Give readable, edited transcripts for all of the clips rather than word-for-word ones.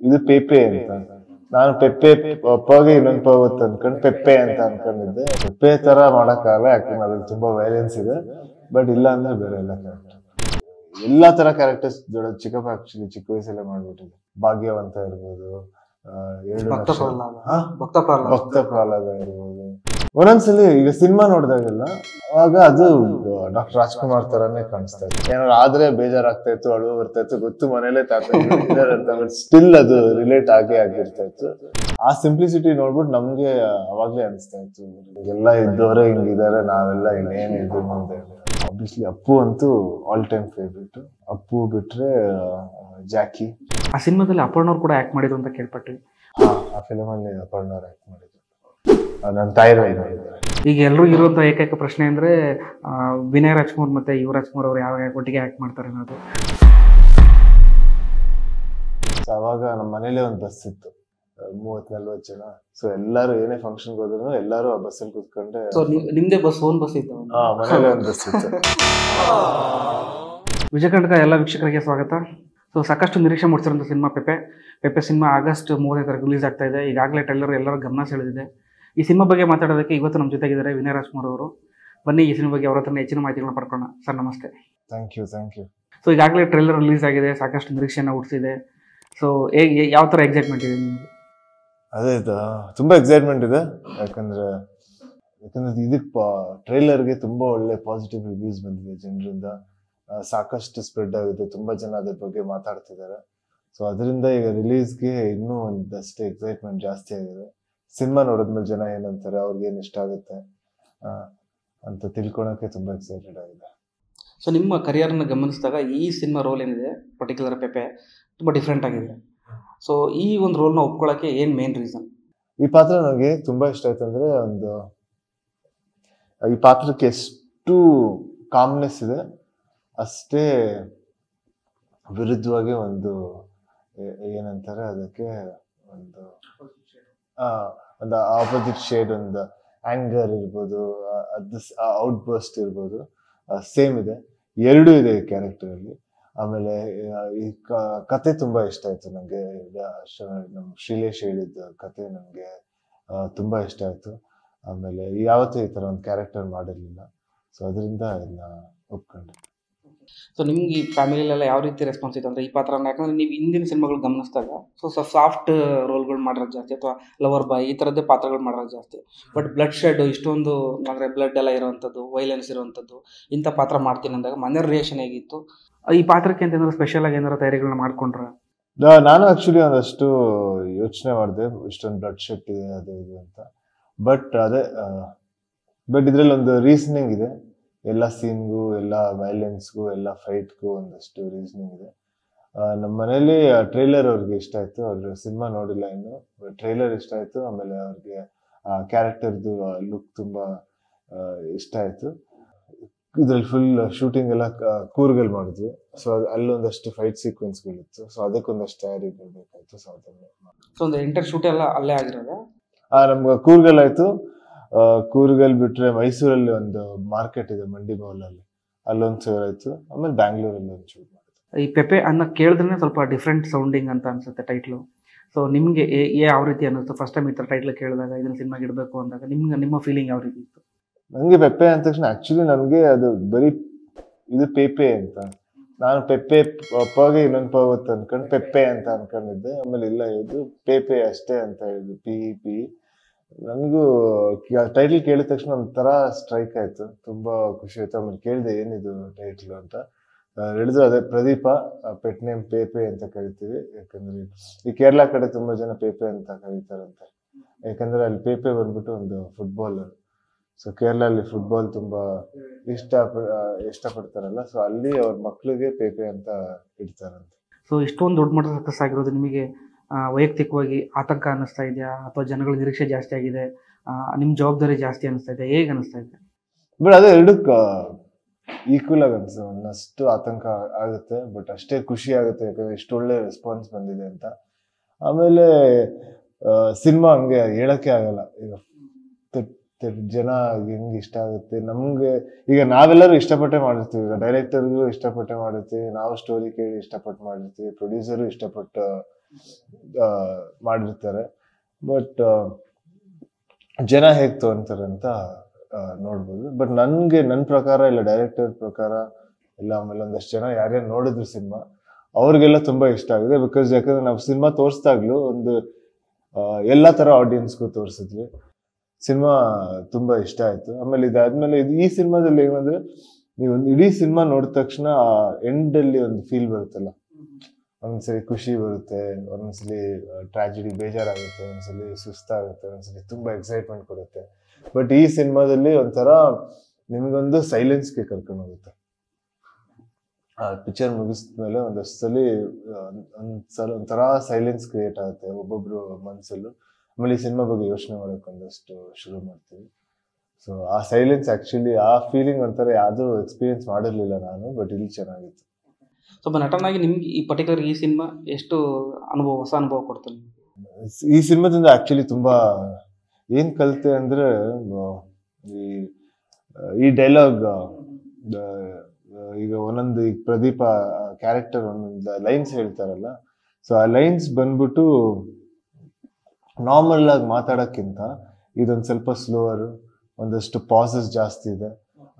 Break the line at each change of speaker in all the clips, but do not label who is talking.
ಇದು ಪೇಪೆ ಅಂತ. ನಾನು ಪೆಪ್ಪೆ ಪಗೆ ಇನ್ನೊಂದು ಪ ಗೊತ್ತು ಅನ್ಕೊಂಡು ಪೆಪ್ಪೆ ಅಂತ ಅನ್ಕೊಂಡಿದ್ದೆ. ಪೆಪ್ಪೆ ತರ ಮಾಡಕ್ಕಾಗಲ್ಲ, ಯಾಕಂದ್ರೆ ಅದ್ರಲ್ಲಿ ತುಂಬಾ ವೈಲೆನ್ಸ್ ಇದೆ. ಬಟ್ ಇಲ್ಲ ಅಂದ್ರೆ ಬೇರೆ ಎಲ್ಲ ಕ್ಯಾರೆಕ್ಟರ್, ಎಲ್ಲಾ ತರ ಕ್ಯಾರೆಕ್ಟರ್ಸ್ ಚಿಕ್ಕಪ್ಪ ಆಕ್ಚುಲಿ ಚಿಕ್ಕ ವಯಸ್ಸಲ್ಲೇ ಮಾಡ್ಬಿಟ್ಟಿದೆ. ಭಾಗ್ಯವಂತ ಇರ್ಬೋದು, ಭಕ್ತ ಪ್ರಹ್ಲಾದ ಇರ್ಬೋದು. ಒಂದೊಂದ್ಸಲಿ ಈಗ ಸಿನಿಮಾ ನೋಡಿದಾಗೆಲ್ಲ ಅವಾಗ ಅದು ಡಾಕ್ಟರ್ ರಾಜ್ಕುಮಾರ್ ತರಾನೇ ಕಾಣಿಸ್ತಾ ಇತ್ತು. ಏನಾದ್ರು ಆದ್ರೆ ಬೇಜಾರಾಗ್ತಾ ಇತ್ತು, ಅಳುವ ಬರ್ತಾ ಇತ್ತು, ಗೊತ್ತು ಮನೇಲೆ ತಾತ ಸ್ಟಿಲ್ ಅದು ರಿಲೇಟ್ ಆಗಿರ್ತಾ ಇತ್ತು. ಆ ಸಿಂಪ್ಲಿಸಿಟಿ ನೋಡ್ಬಿಟ್ಟು ನಮ್ಗೆ ಅವಾಗ್ಲೇ ಅನಿಸ್ತಾ ಇತ್ತು, ಎಲ್ಲ ಇದ್ದವರೇ ಹಿಂಗಿದ್ದಾರೆ, ನಾವೆಲ್ಲ ಇನ್ನೇನ್ ಇದು ಮುಂದೆ. ಆಬ್ವಿಯಸ್ಲಿ ಅಪ್ಪು ಅಂತೂ ಆಲ್ ಟೈಮ್ ಫೇವ್ರೇಟ್. ಅಪ್ಪು ಬಿಟ್ರೆ ಜಾಕಿ.
ಆ ಸಿನಿಮಾದಲ್ಲಿ ಅಪರ್ಣವ್ರು ಕೂಡ ಆಕ್ಟ್ ಮಾಡಿದ್ರು ಅಂತ ಕೇಳ್ಪಟ್ವಿ.
ಆ ಫಿಲಮ್ ಅಲ್ಲಿ ಅಪರ್ಣವ್ರು ಆಕ್ಟ್ ಮಾಡಿದ್ರು, ನನ್ನ ತಾಯಿರು ಮಾಡಿದ್ದಾರೆ.
ಈಗ ಎಲ್ರಿಗೂ ಇರುವಂತ ಏಕೈಕ ಪ್ರಶ್ನೆ ಅಂದ್ರೆ ವಿನಯ್ ರಾಜ್ಕುಮಾರ್ ಮತ್ತೆ ಯುವರಾಜ್ ಕುಮಾರ್ ಅವರು ಯಾವಾಗ ಒಟ್ಟಿಗೆ ಆಕ್ಟ್ ಮಾಡ್ತಾರೆ ಅನ್ನೋದು.
ಅವಾಗ ನಮ್ಮ ಮನೇಲೆ ಒಂದು ಬಸ್ ಇತ್ತು, 30-40 ಜನ. ಸೊ ಎಲ್ಲಾರು ಏನೇ ಫಂಕ್ಷನ್ ಹೋದ್ರು ಎಲ್ಲಾರು ಆ ಬಸ್ಸಲ್ಲಿ ಕೂತ್ಕೊಂಡೆ.
ನಿಮ್ದೇ ಬಸ್, ಓನ್ ಬಸ್ ಇತ್ತು?
ಮನೇಲೆ ಒಂದು ಬಸ್ ಇತ್ತು.
ವಿಜಯಕರ್ನಾಟಕ ಎಲ್ಲ ವೀಕ್ಷಕರಿಗೆ ಸ್ವಾಗತ. ಸೊ ಸಾಕಷ್ಟು ನಿರೀಕ್ಷೆ ಮೂಡಿಸಿರುವಂಥ ಸಿನಿಮಾ ಪೆಪ್ಪೆ ಸಿನಿಮಾ ಆಗಸ್ಟ್ 35 ರಿಲೀಸ್ ಆಗ್ತಾ ಇದೆ. ಈಗಾಗಲೇ ಟ್ರೈಲರ್ ಎಲ್ಲರ ಗಮನ ಸೆಳೆದಿದೆ. ಈ ಸಿನಿಮಾ ಬಗ್ಗೆ ಮಾತಾಡೋದಕ್ಕೆ ಇವತ್ತು ನಮ್ಮ ಜೊತೆಗಿದ್ದಾರೆ ವಿನಯ್ ರಾಜ್ಕುಮಾರ್ ಅವರು. ಬನ್ನಿ ಈ ಸಿನಿಮಾ ಬಗ್ಗೆ ಅವರ ಹತ್ರ ಹೆಚ್ಚಿನ ಮಾಹಿತಿಗಳನ್ನ ಪಡ್ಕೊಳ್ಳೋಣ. ಸರ್ ನಮಸ್ತೆ.
Thank you.
ಸೊ ಈಗಾಗಲೇ ಟ್ರೈಲರ್ ರಿಲೀಸ್ ಆಗಿದೆ, ಸಾಕಷ್ಟು ನಿರೀಕ್ಷೆಯನ್ನು ಹುಟ್ಟಿಸಿದೆ. ಸೊ ಯಾವ ಥರ ಎಕ್ಸೈಟ್ಮೆಂಟ್ ಇದೆ ನಿಮಗೆ?
ಅದೇ ತುಂಬಾ ಎಕ್ಸೈಟ್ಮೆಂಟ್ ಇದೆ, ಯಾಕಂದ್ರೆ ಇದಕ್ಕೆ ಟ್ರೈಲರ್ಗೆ ತುಂಬಾ ಒಳ್ಳೆ ಪಾಸಿಟಿವ್ ರಿವ್ಯೂಸ್ ಬಂದಿದೆ ಜನರಿಂದ. ಸಾಕಷ್ಟು ಸ್ಪ್ರೆಡ್ ಆಗಿದೆ, ತುಂಬಾ ಜನ ಅದ್ರ ಬಗ್ಗೆ ಮಾತಾಡ್ತಿದ್ದಾರೆ. ಸೊ ಅದರಿಂದ ಈಗ ರಿಲೀಸ್ಗೆ ಇನ್ನೂ ಒಂದಷ್ಟು ಎಕ್ಸೈಟ್ಮೆಂಟ್ ಜಾಸ್ತಿ ಆಗಿದೆ. ಸಿನಿಮಾ ನೋಡಿದ್ಮೇಲೆ ಜನ ಏನಂತಾರೆ, ಅವ್ರಿಗೆ ಏನು ಇಷ್ಟ ಆಗುತ್ತೆ ಅಂತ ತಿಳ್ಕೊಳಕ್ಕೆ ತುಂಬಾ ಎಕ್ಸೈಟೆಡ್ ಆಗಿದೆ.
ಸೊ ನಿಮ್ಮ ಕರಿಯರ್ನ ಗಮನಿಸಿದಾಗ ಈ ಸಿನಿಮಾ ರೋಲ್ ಏನಿದೆ ಪರ್ಟಿಕ್ಯುಲರ್ ಪೆಪ್ಪೆ ತುಂಬ ಡಿಫ್ರೆಂಟ್ ಆಗಿದೆ. ಸೊ ಈ ಒಂದು ರೋಲ್ನ ಒಪ್ಕೊಳ್ಳೋಕ್ಕೆ ಏನು ಮೇನ್ ರೀಸನ್?
ಈ ಪಾತ್ರ ನನಗೆ ತುಂಬಾ ಇಷ್ಟ ಆಯ್ತು. ಅಂದ್ರೆ ಈ ಪಾತ್ರಕ್ಕೆ ಎಷ್ಟು ಕಾಮ್ನೆಸ್ ಇದೆ, ಅಷ್ಟೇ ವಿರುದ್ಧವಾಗಿ ಒಂದು ಏನಂತಾರೆ ಅದಕ್ಕೆ, ಒಂದು ಆಪೋಸಿಟ್ ಶೇಡ್, ಒಂದು ಆಂಗರ್ ಇರ್ಬೋದು, ಔಟ್ ಬರ್ಸ್ಟ್ ಇರ್ಬೋದು, ಸೇಮ್ ಇದೆ. ಎರಡೂ ಇದೆ ಈ ಕ್ಯಾರೆಕ್ಟರ್ ಅಲ್ಲಿ. ಆಮೇಲೆ ಈ ಕತೆ ತುಂಬಾ ಇಷ್ಟ ಆಯ್ತು ನಂಗೆ. ನಮ್ಮ ಶ್ರೀಲೇಶ್ ಹೇಳಿದ್ದ ಕತೆ ನನಗೆ ತುಂಬಾ ಇಷ್ಟ ಆಯ್ತು. ಆಮೇಲೆ ಯಾವತ್ತೂ ಈ ತರ ಒಂದು ಕ್ಯಾರೆಕ್ಟರ್ ಮಾಡಿರ್ಲಿಲ್ಲ. ಸೊ ಅದರಿಂದ ಇದನ್ನ ಒಪ್ಕೊಂಡೆ.
ಸೊ ನಿಮ್ಗೆ ಈ ಫ್ಯಾಮಿಲಿಯಲ್ಲೆಲ್ಲ ಯಾವ ರೀತಿ ರೆಸ್ಪಾನ್ಸ್ ಇತ್ತು ಅಂದರೆ ಈ ಪಾತ್ರನ? ಯಾಕಂದರೆ ನೀವು ಹಿಂದಿನ ಸಿನಿಮಾಗಳು ಗಮನಿಸಿದಾಗ ಸಾಫ್ಟ್ ರೋಲ್ಗಳು ಮಾಡಿರೋದು ಜಾಸ್ತಿ, ಅಥವಾ ಲವರ್ ಬಾಯ್ ಈ ಥರದ್ದೇ ಪಾತ್ರಗಳು ಮಾಡಿರೋದು ಜಾಸ್ತಿ. ಬಟ್ ಬ್ಲಡ್ ಶೆಡ್, ಇಷ್ಟೊಂದು ಅಂದರೆ ಬ್ಲಡ್ ಎಲ್ಲ ಇರೋವಂಥದ್ದು, ವೈಲೆನ್ಸ್ ಇರೋವಂಥದ್ದು, ಇಂಥ ಪಾತ್ರ ಮಾಡ್ತೀನಿ ಅಂದಾಗ ಮನೆಯ ರಿಯಾಕ್ಷನ್ ಹೇಗಿತ್ತು? ಈ ಪಾತ್ರಕ್ಕೆ ಅಂತ ಏನಾದ್ರು ಸ್ಪೆಷಲ್ ಆಗಿ ಏನಾದ್ರು ತಯಾರಿಗಳನ್ನ ಮಾಡ್ಕೊಂಡ್ರ?
ನಾನು ಆಕ್ಚುಲಿ ಒಂದಷ್ಟು ಯೋಚನೆ ಮಾಡಿದೆ, ಇಷ್ಟೊಂದು ಬ್ಲಡ್ ಶೆಡ್ ಇದೆ ಅದು ಇದು ಅಂತ. ಬಟ್ ಇದ್ರಲ್ಲಿ ಒಂದು ರೀಸನಿಂಗ್ ಇದೆ. ಎಲ್ಲ ಸೀನ್ಗೂ, ಎಲ್ಲ ವೈಲೆನ್ಸ್ಗೂ, ಎಲ್ಲ ಫೈಟ್ಗೂ ಒಂದಷ್ಟು ರೀಸನಿಂಗ್ ಇದೆ. ನಮ್ಮ ಮನೇಲಿ ಟ್ರೈಲರ್ ಅವ್ರಿಗೆ ಇಷ್ಟ ಆಯ್ತು. ಅವ್ರ ಸಿನಿಮಾ ನೋಡಿಲ್ಲ ಇನ್ನು, ಟ್ರೈಲರ್ ಇಷ್ಟ ಆಯ್ತು. ಆಮೇಲೆ ಅವ್ರಿಗೆ ಆ ಕ್ಯಾರೆಕ್ಟರ್ದು ಲುಕ್ ತುಂಬಾ ಇಷ್ಟ ಆಯ್ತು. ಇದ್ರಲ್ಲಿ ಫುಲ್ ಶೂಟಿಂಗ್ ಎಲ್ಲ ಕೂರ್ಗಲ್ಲಿ ಮಾಡಿದ್ವಿ. ಸೊ ಅಲ್ಲೊಂದಷ್ಟು ಫೈಟ್ ಸೀಕ್ವೆನ್ಸ್ಗಳಿತ್ತು. ಸೊ ಅದಕ್ಕೊಂದಷ್ಟು ತಯಾರಿ ಬೇಕಾಯ್ತು.
ಸೊ ಒಂದು ಎಂಟರ್ ಶೂಟ್ ಎಲ್ಲ ಅಲ್ಲೇ ಆಗಿರೋದ?
ನಮ್ಗೆ ಕೂರ್ಗಲ್ ಆಯ್ತು. ಕೂರ್ಗಲ್ ಬಿಟ್ರೆ ಮೈಸೂರಲ್ಲಿ ಒಂದು ಮಾರ್ಕೆಟ್ ಇದೆ, ಮಂಡಿ ಮೌಲ್ ಅಲ್ಲಿ, ಅಲ್ಲೊಂದು ಶೂಟ್ ಆಯ್ತು. ಆಮೇಲೆ ಬ್ಯಾಂಗ್ಳೂರಲ್ಲಿ ಒಂದು ಶೂಟ್ ಮಾಡಿದ್ವಿ.
ಈ ಪೆಪ್ಪೆ ಅನ್ನ ಕೇಳಿದ್ರೆ ಸ್ವಲ್ಪ ಡಿಫ್ರೆಂಟ್ ಸೌಂಡಿಂಗ್ ಅಂತ ಅನ್ಸುತ್ತೆ ಟೈಟ್ಲು. ಸೊ ನಿಮ್ಗೆ ಯಾವ ರೀತಿ ಅನ್ನಿಸ್ತು ಫಸ್ಟ್ ಟೈಮ್ ಈ ಥರ ಟೈಟ್ಲ್ ಕೇಳಿದಾಗ, ಇದನ್ನ ಸಿನಿಮಾಗೆ ಇಡಬೇಕು ಅಂದಾಗ ನಿಮ್ಮ ಫೀಲಿಂಗ್ ಯಾವ ರೀತಿ ಇತ್ತು?
ನನಗೆ ಪೆಪ್ಪೆ ಅಂದ ತಕ್ಷಣ ಆಕ್ಚುಲಿ ನನಗೆ ಅದು ಬರೀ ಇದು ಪೇಪೆ ಅಂತ, ನಾನು ಪೆಪ್ಪೆ ಪಗೆ ಇನ್ನೊಂದು ಪ ಗೊತ್ತು ಅನ್ಕೊಂಡು ಪೆಪ್ಪೆ ಅಂತ ಅನ್ಕೊಂಡಿದ್ದೆ. ಆಮೇಲೆ ಇಲ್ಲ, ಇದು ಪೇಪೆ ಅಷ್ಟೇ ಅಂತ ಹೇಳಿದ್ರು, ಪಿ. ನನಗೂ ಟೈಟ್ಲ್ ಕೇಳಿದ ತಕ್ಷಣ ಒಂಥರ ಸ್ಟ್ರೈಕ್ ಆಯ್ತು, ತುಂಬಾ ಖುಷಿ ಆಯ್ತು. ಆಮೇಲೆ ಕೇಳಿದೆ ಏನಿದು ಟೈಟ್ಲ್ ಅಂತ. ಹೇಳಿದ್ರು ಅದೇ ಪ್ರದೀಪ, ಪೆಟ್ ನೇಮ್ ಪೇಪೆ ಅಂತ ಕರಿತೀವಿ. ಯಾಕಂದ್ರೆ ಈ ಕೇರಳ ಕಡೆ ತುಂಬಾ ಜನ ಪೇಪೆ ಅಂತ ಕರೀತಾರಂತೆ. ಯಾಕಂದ್ರೆ ಅಲ್ಲಿ ಪೇಪೆ ಬಂದ್ಬಿಟ್ಟು ಒಂದು ಫುಟ್ಬಾಲರ್. ಸೊ ಕೇರಳ ಅಲ್ಲಿ ಫುಟ್ಬಾಲ್ ತುಂಬಾ ಇಷ್ಟಪಡ್ತಾರಲ್ಲ, ಸೊ ಅಲ್ಲಿ ಅವ್ರ ಮಕ್ಳಿಗೆ ಪೇಪೆ ಅಂತ ಇಡ್ತಾರಂತೆ.
ಸೊ ಇಷ್ಟೊಂದು ದೊಡ್ಡ ಮಟ್ಟದ ಸಕ್ಸಸ್ ಆಗಿರೋದು ನಿಮಗೆ ವೈಯಕ್ತಿಕವಾಗಿ ಆತಂಕ ಅನ್ನಿಸ್ತಾ ಇದೆಯಾ, ಅಥವಾ ಜನಗಳ ನಿರೀಕ್ಷೆ ಜಾಸ್ತಿ ಆಗಿದೆ, ನಿಮ್ಮ ಜವಾಬ್ದಾರಿ ಜಾಸ್ತಿ ಅನ್ನಿಸ್ತಾ ಇದೆ, ಹೇಗೆ ಅನ್ನಿಸ್ತಾ ಇದೆ?
ಬಟ್ ಅದೇ ಎರಡಕ್ಕೆ ಈಕ್ವಲ್ ಆಗಿ ಅನ್ಸುತ್ತೆ. ಒಂದಷ್ಟು ಆತಂಕ ಆಗುತ್ತೆ, ಬಟ್ ಅಷ್ಟೇ ಖುಷಿ ಆಗುತ್ತೆ, ಯಾಕಂದ್ರೆ ಇಷ್ಟು ಒಳ್ಳೆ ರೆಸ್ಪಾನ್ಸ್ ಬಂದಿದೆ ಅಂತ. ಆಮೇಲೆ ಸಿನಿಮಾ ಹಂಗೆ ಹೇಳಕ್ಕೆ ಆಗಲ್ಲ, ಈಗ ಜನ ಹೆಂಗ್ ಇಷ್ಟ ಆಗುತ್ತೆ ನಮ್ಗೆ. ಈಗ ನಾವೆಲ್ಲರೂ ಇಷ್ಟಪಟ್ಟೆ ಮಾಡಿರ್ತೀವಿ, ಈಗ ಡೈರೆಕ್ಟರ್ಗೂ ಇಷ್ಟಪಟ್ಟೆ ಮಾಡಿರ್ತೀವಿ, ನಾವು ಸ್ಟೋರಿ ಕೇಳಿ ಇಷ್ಟಪಟ್ಟು ಮಾಡಿರ್ತೀವಿ, ಪ್ರೊಡ್ಯೂಸರು ಇಷ್ಟಪಟ್ಟು ಮಾಡಿರ್ತಾರೆ. ಬಟ್ ಜನ ಹೇಗೆ ತಗೊಂತಾರೆ ಅಂತ ನೋಡ್ಬೋದು. ಬಟ್ ನನ್ನ ಪ್ರಕಾರ ಇಲ್ಲ, ಡೈರೆಕ್ಟರ್ ಪ್ರಕಾರ ಇಲ್ಲ, ಆಮೇಲೆ ಒಂದಷ್ಟು ಜನ ಯಾರ್ಯಾರು ನೋಡಿದ್ರು ಸಿನಿಮಾ ಅವ್ರಿಗೆಲ್ಲ ತುಂಬಾ ಇಷ್ಟ ಆಗಿದೆ. ಬಿಕಾಸ್ ಯಾಕಂದ್ರೆ ನಾವು ಸಿನಿಮಾ ತೋರಿಸ್ದಾಗ್ಲೂ ಒಂದು ಎಲ್ಲಾ ತರ ಆಡಿಯನ್ಸ್ಗೂ ತೋರಿಸಿದ್ವಿ. ಸಿನಿಮಾ ತುಂಬಾ ಇಷ್ಟ ಆಯ್ತು. ಆಮೇಲೆ ಇದಾದ್ಮೇಲೆ ಈ ಸಿನಿಮಾದಲ್ಲಿ ಏನಂದ್ರೆ ನೀವು ಒಂದು ಇಡೀ ಸಿನಿಮಾ ನೋಡಿದ ತಕ್ಷಣ ಎಂಡ್ ಅಲ್ಲಿ ಒಂದು ಫೀಲ್ ಬರುತ್ತಲ್ಲ, ಒಂದ್ಸಲಿ ಖುಷಿ ಬರುತ್ತೆ, ಒಂದೊಂದ್ಸಲಿ ಟ್ರಾಜಿಡಿ ಬೇಜಾರಾಗುತ್ತೆ, ಒಂದ್ಸಲಿ ಸುಸ್ತಾಗುತ್ತೆ, ಒಂದ್ಸಲಿ ತುಂಬಾ ಎಕ್ಸೈಟ್ಮೆಂಟ್ ಕೊಡುತ್ತೆ. ಬಟ್ ಈ ಸಿನಿಮಾದಲ್ಲಿ ಒಂಥರ ನಿಮ್ಗೊಂದು ಸೈಲೆನ್ಸ್ಗೆ ಕರ್ಕೊಂಡು ಹೋಗುತ್ತೆ. ಪಿಕ್ಚರ್ ಮುಗಿಸ್ಮೇಲೆ ಒಂದಷ್ಟಲ್ಲಿ ಒಂಥರ ಸೈಲೆನ್ಸ್ ಕ್ರಿಯೇಟ್ ಆಗುತ್ತೆ ಒಬ್ಬೊಬ್ರು ಮನ್ಸಲ್ಲೂ. ಆಮೇಲೆ ಈ ಸಿನಿಮಾ ಬಗ್ಗೆ ಯೋಚನೆ ಮಾಡೋಕೆ ಒಂದಷ್ಟು ಶುರು ಮಾಡ್ತೀವಿ. ಸೊ ಆ ಸೈಲೆನ್ಸ್ ಆಕ್ಚುಲಿ ಆ ಫೀಲಿಂಗ್ ಒಂಥರ ಯಾವ್ದು ಎಕ್ಸ್ಪೀರಿಯನ್ಸ್ ಮಾಡಿರ್ಲಿಲ್ಲ ನಾನು, ಬಟ್ ಇಲ್ಲಿ ಚೆನ್ನಾಗಿತ್ತು.
ಸ್ವಲ್ಪ ನಟನಾಗಿ ನಿಮ್ಗೆ ಈ ಪರ್ಟಿಕ್ಯುಲರ್ ಈ ಸಿನಿಮಾ ಎಷ್ಟು ಹೊಸ ಅನುಭವ ಕೊಡ್ತು ನಿಮ್ಗೆ?
ಈ ಸಿನಿಮಾದಿಂದ ಆಕ್ಚುಲಿ ತುಂಬಾ ಏನ್ ಕಲಿತೆ ಅಂದ್ರೆ, ಈ ಡೈಲಾಗ್ ಈಗ ಒಂದೊಂದು ಈಗ ಪ್ರದೀಪ ಕ್ಯಾರೆಕ್ಟರ್ ಒಂದೊಂದು ಲೈನ್ಸ್ ಹೇಳ್ತಾರಲ್ಲ, ಸೊ ಆ ಲೈನ್ಸ್ ಬಂದ್ಬಿಟ್ಟು ನಾರ್ಮಲ್ ಆಗಿ ಮಾತಾಡೋಕ್ಕಿಂತ ಇದೊಂದು ಸ್ವಲ್ಪ ಸ್ಲೋವರ್, ಒಂದಷ್ಟು ಪಾಸಸ್ ಜಾಸ್ತಿ ಇದೆ,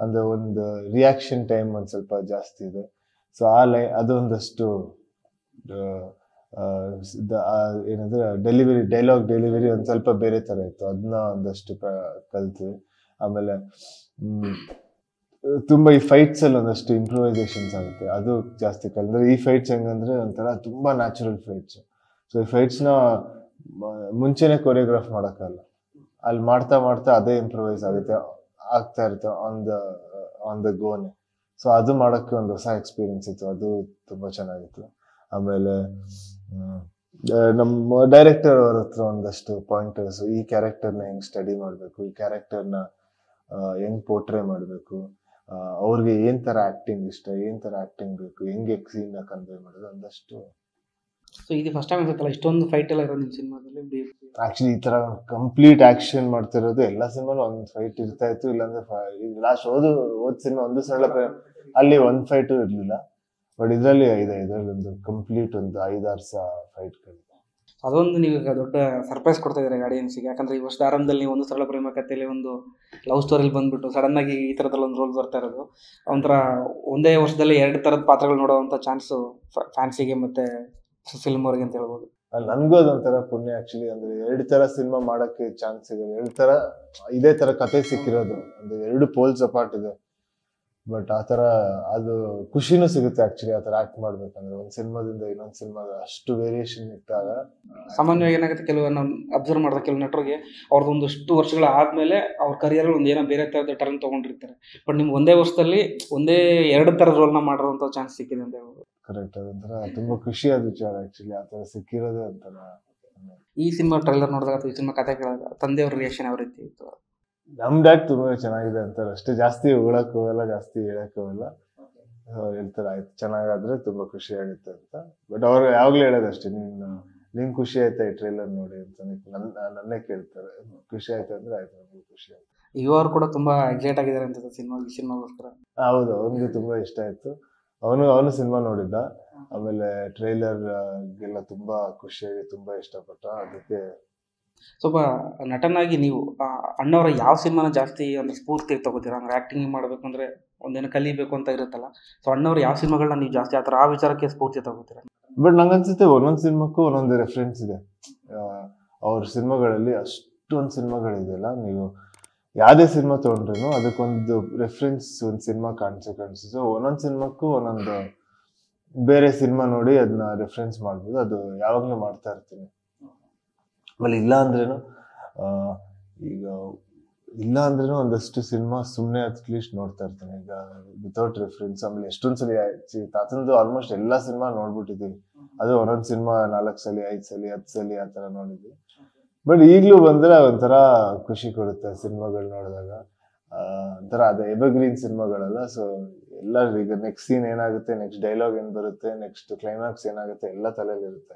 ಅಂದ್ರೆ ಒಂದು ರಿಯಾಕ್ಷನ್ ಟೈಮ್ ಒಂದು ಸ್ವಲ್ಪ ಜಾಸ್ತಿ ಇದೆ. ಸೊ ಆ ಅದೊಂದಷ್ಟು ಏನಂದ್ರೆ ಡೈಲಾಗ್ ಡೆಲಿವರಿ ಒಂದು ಸ್ವಲ್ಪ ಬೇರೆ ತರ ಇತ್ತು, ಅದನ್ನ ಒಂದಷ್ಟು ಕಲ್ತ್ವಿ. ಆಮೇಲೆ ತುಂಬಾ ಈ ಫೈಟ್ಸ್ ಅಲ್ಲಿ ಒಂದಷ್ಟು ಇಂಪ್ರೂವೈಸೇಷನ್ಸ್ ಆಗುತ್ತೆ, ಅದು ಜಾಸ್ತಿ ಕಲಿದ್ರೆ. ಈ ಫೈಟ್ಸ್ ಹೆಂಗಂದ್ರೆ ಒಂಥರ ತುಂಬಾ ನ್ಯಾಚುರಲ್ ಫೈಟ್ಸ್. ಸೊ ಈ ಫೈಟ್ಸ್ ನ ಮುಂಚೆನೆ ಕೊರಿಯೋಗ್ರಾಫ್ ಮಾಡಕ್ಕಲ್ಲ, ಅಲ್ಲಿ ಮಾಡ್ತಾ ಮಾಡ್ತಾ ಅದೇ ಇಂಪ್ರೂವೈಸ್ ಆಗ್ತಾ ಇರುತ್ತೆ ಆನ್ ದ ಗೋನೆ. ಸೊ ಅದು ಮಾಡಕ್ಕೆ ಒಂದು ಹೊಸ ಎಕ್ಸ್ಪೀರಿಯನ್ಸ್ ಇತ್ತು, ಅದು ತುಂಬಾ ಚೆನ್ನಾಗಿತ್ತು. ಆಮೇಲೆ ನಮ್ಮ ಡೈರೆಕ್ಟರ್ ಅವ್ರ ಹತ್ರ ಒಂದಷ್ಟು ಪಾಯಿಂಟರ್ಸ್, ಈ ಕ್ಯಾರೆಕ್ಟರ್ನ ಹೆಂಗ್ ಸ್ಟಡಿ ಮಾಡ್ಬೇಕು, ಈ ಕ್ಯಾರೆಕ್ಟರ್ನ ಹೆಂಗ್ ಪೋರ್ಟ್ರೇ ಮಾಡ್ಬೇಕು, ಅವ್ರಿಗೆ ಏನ್ ತರ ಆಕ್ಟಿಂಗ್ ಇಷ್ಟ, ಏನ್ ತರ ಆಕ್ಟಿಂಗ್ ಬೇಕು, ಹೆಂಗೆ ಸೀನ್ ನ ಕನ್ವೆ ಮಾಡೋದು, ಒಂದಷ್ಟು.
ಸೊ ಇದು ಫಸ್ಟ್ ಟೈಮ್ ಅನ್ಸುತ್ತಲ್ಲ ಇಷ್ಟೊಂದು ಫೈಟ್ ಎಲ್ಲ ಇರೋದು ನಿಮ್ಮ ಸಿನಿಮಾದಲ್ಲಿ?
ಆಕ್ಚುಲಿ ಈ ತರ ಕಂಪ್ಲೀಟ್ ಆಕ್ಷನ್ ಮಾಡ್ತಿರೋದು ಎಲ್ಲ ಸಿನಿಮಾಲು ಒಂದ್ ಫೈಟ್ ಇರ್ತಾ ಇತ್ತು, ಇಲ್ಲಾಂದ್ರೆ ಲಾಸ್ಟ್ ಹೋದ್ ಸಿನಿಮಾ ಒಂದು ಸರಳ ಅಲ್ಲಿ ಒಂದ್ ಫೈಟ್ ಇರ್ಲಿಲ್ಲ. ಬಟ್ ಇದ್ರಲ್ಲಿ ಇದ್ರಲ್ಲಿ ಒಂದು ಕಂಪ್ಲೀಟ್ ಒಂದು 5-6 ಫೈಟ್ಗಳಿದೆ.
ಅದೊಂದು ನೀವು ದೊಡ್ಡ ಸರ್ಪ್ರೈಸ್ ಕೊಡ್ತಾ ಇದ್ದಾರೆ ಆಡಿಯನ್ಸ್ಗೆ. ಯಾಕಂದ್ರೆ ಈ ವರ್ಷದ ಆರಂಭದಲ್ಲಿ ನೀವು ಒಂದು ಸರಳ ಪ್ರೇಮ ಕಥೆಯಲ್ಲಿ ಒಂದು ಲವ್ ಸ್ಟೋರಿಲಿ ಬಂದ್ಬಿಟ್ಟು ಸಡನ್ ಆಗಿ ಈ ಥರದಲ್ಲಿ ಒಂದು ರೋಲ್ ಬರ್ತಾ ಇರೋದು ಒಂಥರ ಒಂದೇ ವರ್ಷದಲ್ಲಿ 2 ಥರದ ಪಾತ್ರಗಳು ನೋಡುವಂಥ ಚಾನ್ಸು ಫ್ಯಾನ್ಸಿಗೆ ಮತ್ತೆ ಫಿಲ್ಮ್ ಅವ್ರಿಗೆ ಅಂತ ಹೇಳ್ಬೋದು.
ನನ್ಗೂ ಅದೊಂಥರ ಪುಣ್ಯ ಆಕ್ಚುಲಿ. ಅಂದ್ರೆ 2 ತರ ಸಿನಿಮಾ ಮಾಡಕ್ಕೆ ಚಾನ್ಸ್ ಸಿಗೋದು, 2 ತರ ಇದೇ ತರ ಕತೆ ಸಿಕ್ಕಿರೋದು, ಅಂದ್ರೆ 2 ಪೋಲ್ಸ್ ಅಪಾರ್ಟ್ ಇದೆ. ಬಟ್ ಆತರ ಅದು ಖುಷಿನೂ ಸಿಗುತ್ತೆ ಆಕ್ಚುಲಿ ಆತರ ಆಕ್ಟ್ ಮಾಡ್ಬೇಕಂದ್ರೆ. ಒಂದ್ ಸಿನಿಮಾದಿಂದ ಇನ್ನೊಂದ್ ಸಿನಿಮಾಗ ಅಷ್ಟು ವೇರಿಯೇಷನ್ ಇಟ್ಟಾಗ
ಸಾಮಾನ್ಯವಾಗಿ ಏನಾಗುತ್ತೆ, ಕೆಲವನ್ನ ಅಬ್ಸರ್ವ್ ಮಾಡಿದ ಕೆಲವು ನಟರಿಗೆ ಅವ್ರದ್ದೊಂದಷ್ಟು ವರ್ಷಗಳ ಆದ್ಮೇಲೆ ಅವ್ರ ಕರಿಯರ್ ಒಂದು ಏನೋ ಬೇರೆ ತರದ ಟರ್ನ್ ತಗೊಂಡಿರ್ತಾರೆ. ಬಟ್ ನಿಮ್ಗೆ ಒಂದೇ ವರ್ಷದಲ್ಲಿ ಒಂದೇ 2 ಥರದ ರೋಲ್ನ ಮಾಡಿರುವಂಥ ಚಾನ್ಸ್ ಸಿಕ್ಕಿದೆ ಅಂತ ಹೇಳ್ಬೋದು.
ಕರೆಕ್ಟ್, ಅದೊಂಥರ ತುಂಬಾ ಖುಷಿಯಾದ ವಿಚಾರ ಆಕ್ಚುಲಿ ಆತರ ಸಿಕ್ಕಿರೋದೇ ಒಂಥರ.
ಈ ಸಿನಿಮಾ ಟ್ರೈಲರ್ ನೋಡಿದಾಗ ಅಥವಾ ಈ ಸಿನಿಮಾ ಕಥೆ ಕೇಳಿದಾಗ ತಂದೆಯವ್ರ ರಿಯಾಕ್ಷನ್ ಯಾವ ರೀತಿ ಇತ್ತು?
ನಮ್ ಡ್ಯಾಡ್ ತುಂಬಾ ಚೆನ್ನಾಗಿದೆ ಅಂತಾರೆ ಅಷ್ಟೇ, ಜಾಸ್ತಿ ಹೊಗಳಕ್ ಹೋಗಲ್ಲ, ಜಾಸ್ತಿ ಹೇಳಕ್ ಹೋಗಲ್ಲ. ಹೇಳ್ತಾರೆ ಆಯ್ತು ಚೆನ್ನಾಗಾದ್ರೆ ತುಂಬಾ ಖುಷಿ ಆಗುತ್ತೆ ಅಂತ. ಬಟ್ ಅವ್ರು ಯಾವಾಗ್ಲೂ ಹೇಳೋದಷ್ಟೇ, ನಿಂಗ್ ಖುಷಿ ಆಯ್ತಾ ಈ ಟ್ರೈಲರ್ ನೋಡಿ ಅಂತ ನನ್ನೇ ಕೇಳ್ತಾರೆ. ಖುಷಿ ಆಯ್ತು ಅಂದ್ರೆ ಆಯ್ತು, ನಮ್ಗೆ ಖುಷಿ ಆಯ್ತು.
ಇವರು ಕೂಡ ತುಂಬಾ ಎಕ್ಸೈಟ್ ಆಗಿದ್ದಾರೆ ಅಂತ ಸಿನಿಮಾಗೋಸ್ಕರ.
ಹೌದು, ಅವನಿಗೆ ತುಂಬಾ ಇಷ್ಟ ಆಯ್ತು. ಅವನು ಸಿನಿಮಾ ನೋಡಿದ್ದ, ಆಮೇಲೆ ಟ್ರೈಲರ್ ಗೆಲ್ಲ ತುಂಬಾ ಖುಷಿಯಾಗಿ ತುಂಬಾ ಇಷ್ಟಪಟ್ಟ. ಅದಕ್ಕೆ
ಸ್ವಲ್ಪ ನಟನಾಗಿ ನೀವು ಅಣ್ಣವರ ಯಾವ ಸಿನಿಮಾನ ಜಾಸ್ತಿ ಅಂದ್ರೆ ಸ್ಫೂರ್ತಿ ತಗೋತೀರಾ? ಅಂದ್ರೆ ಆಕ್ಟಿಂಗ್ ಮಾಡ್ಬೇಕಂದ್ರೆ ಒಂದೇನೋ ಕಲಿಬೇಕು ಅಂತ ಇರುತ್ತಲ್ಲ, ಸೊ ಅಣ್ಣವ್ರು ಯಾವ ಸಿನಿಮಾಗಳನ್ನ ನೀವು ಜಾಸ್ತಿ ಆ ವಿಚಾರಕ್ಕೆ ಸ್ಫೂರ್ತಿ ತಗೋತೀರಾ?
ಬಟ್ ನಂಗನ್ಸುತ್ತೆ ಒಂದೊಂದು ಸಿನಿಮಾಕ್ಕೂ ಒಂದೊಂದು ರೆಫರೆನ್ಸ್ ಇದೆ. ಅವ್ರ ಸಿನಿಮಾಗಳಲ್ಲಿ ಅಷ್ಟೊಂದು ಸಿನಿಮಾಗಳಿದೆಯಲ್ಲ, ನೀವು ಯಾವುದೇ ಸಿನಿಮಾ ತೊಗೊಂಡ್ರು ಅದಕ್ಕೊಂದು ರೆಫರೆನ್ಸ್ ಒಂದು ಸಿನಿಮಾ ಕಾಣಿಸುತ್ತೆ. ಒಂದೊಂದು ಸಿನಿಮಾಕ್ಕೂ ಒಂದೊಂದು ಬೇರೆ ಸಿನಿಮಾ ನೋಡಿ ಅದನ್ನ ರೆಫರೆನ್ಸ್ ಮಾಡ್ಬೋದು. ಅದು ಯಾವಾಗಲೂ ಮಾಡ್ತಾ ಇರ್ತೀನಿ. ಆಮೇಲೆ ಇಲ್ಲ ಅಂದ್ರೇನು ಒಂದಷ್ಟು ಸಿನಿಮಾ ಸುಮ್ಮನೆ ಅಟ್ಲೀಸ್ಟ್ ನೋಡ್ತಾ ಇರ್ತೀನಿ, ಈಗ ವಿತೌಟ್ ರೆಫರೆನ್ಸ್. ಆಮೇಲೆ ಎಷ್ಟೊಂದ್ಸಲಿ ತಾತಂದು ಆಲ್ಮೋಸ್ಟ್ ಎಲ್ಲಾ ಸಿನಿಮಾ ನೋಡ್ಬಿಟ್ಟಿದ್ದೀವಿ. ಅದು ಒಂದೊಂದು ಸಿನಿಮಾ 4 ಸಲ 5 ಸಲ 10 ಸಲ ಆ ತರ ನೋಡಿದ್ವಿ. ಬಟ್ ಈಗ್ಲೂ ಬಂದ್ರೆ ಒಂಥರ ಖುಷಿ ಕೊಡುತ್ತೆ ಸಿನಿಮಾಗಳು ನೋಡಿದಾಗ. ಒಂಥರ ಅದೇ ಎವರ್ಗ್ರೀನ್ ಸಿನಿಮಾಗಳಲ್ಲ, ಸೊ ಎಲ್ಲ ಈಗ ನೆಕ್ಸ್ಟ್ ಸೀನ್ ಏನಾಗುತ್ತೆ, ನೆಕ್ಸ್ಟ್ ಡೈಲಾಗ್ ಏನ್ ಬರುತ್ತೆ, ನೆಕ್ಸ್ಟ್ ಕ್ಲೈಮ್ಯಾಕ್ಸ್ ಏನಾಗುತ್ತೆ ಎಲ್ಲ ತಲೆಯಲ್ಲಿ ಇರುತ್ತೆ.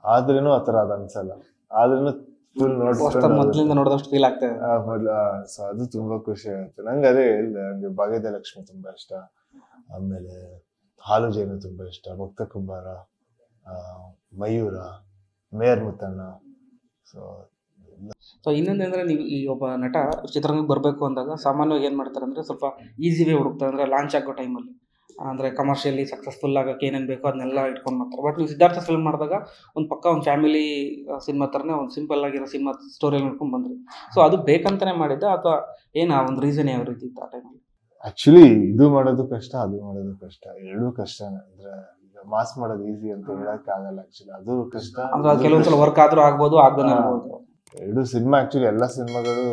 ಆದ್ರೇನು ಆತರ ಅದ್ ಅನ್ಸಲ್ಲ, ಆದ್ರೂ ಫುಲ್
ನೋಡಿದಷ್ಟು ಫೀಲ್ ಆಗ್ತದೆ.
ಸೊ ಅದು ತುಂಬಾ ಖುಷಿ ಆಗುತ್ತೆ ನಂಗೆ. ಅದೇ ಹೇಳಿದೆ, ನಂಗೆ ಭಾಗ್ಯದ ಲಕ್ಷ್ಮಿ ತುಂಬಾ ಇಷ್ಟ, ಆಮೇಲೆ ಹಾಲು ಜೇನು ತುಂಬಾ ಇಷ್ಟ, ಭಕ್ತ ಕುಂಬಾರ, ಮಯೂರ, ಮೇಯರ್ ಮುತ್ತಣ್ಣ.
ಸೊ ಇನ್ನೊಂದಂದ್ರೆ ನೀವು ಈ ಒಬ್ಬ ನಟ ಚಿತ್ರರಂಗಕ್ಕೆ ಬರಬೇಕು ಅಂದಾಗ ಸಾಮಾನ್ಯವಾಗಿ ಏನು ಮಾಡ್ತಾರೆ ಅಂದರೆ ಸ್ವಲ್ಪ ಈಸಿ ವೇ ಹುಡುಕ್ತಾರೆ. ಅಂದರೆ ಲಾಂಚ್ ಆಗೋ ಟೈಮಲ್ಲಿ ಅಂದರೆ ಕಮರ್ಷಿಯಲಿ ಸಕ್ಸಸ್ಫುಲ್ ಆಗೋಕ್ಕೆ ಏನೇನು ಬೇಕೋ ಅದನ್ನೆಲ್ಲ ಇಟ್ಕೊಂಡು ಮಾಡ್ತಾರೆ. ಬಟ್ ನೀವು ಸಿದ್ಧಾರ್ಥ ಫಿಲ್ಮ್ ಮಾಡಿದಾಗ ಒಂದು ಪಕ್ಕ ಒಂದು ಫ್ಯಾಮಿಲಿ ಸಿನಿಮಾ ಥರನೇ ಒಂದು ಸಿಂಪಲ್ ಆಗಿರೋ ಸಿನಿಮಾ ಸ್ಟೋರಿಯಲ್ಲಿ ನೋಡ್ಕೊಂಡು ಬಂದ್ರಿ. ಸೊ ಅದು ಬೇಕಂತಲೇ ಮಾಡಿದ್ದ ಅಥವಾ ಏನು ಆ ಒಂದು ರೀಸನ್ ಯಾವ ರೀತಿ ಇತ್ತು ಆ ಟೈಮಲ್ಲಿ?
ಆಕ್ಚುಲಿ ಇದು ಮಾಡೋದು ಕಷ್ಟ, ಅದು ಮಾಡೋದು ಕಷ್ಟ, ಎರಡೂ ಕಷ್ಟನೇ. ಅಂದ್ರೆ ಮಾಸ್ ಮಾಡೋದು ಈಸಿ ಅಂತ ಹೇಳಕ್ ಆಗಲ್ಲ. ಆಕ್ಚುಲಿ ಅದು ಕಷ್ಟ.
ಅಂದ್ರೆ ಕೆಲವೊಂದ್ಸಲ ವರ್ಕ್ ಆದ್ರೂ ಆಗ್ಬೋದು, ಆಗದೇ ಆಗ್ಬೋದು.
ಎರಡು ಸಿನಿಮಾ ಆಕ್ಚುಲಿ ಎಲ್ಲ ಸಿನಿಮಾಗಳು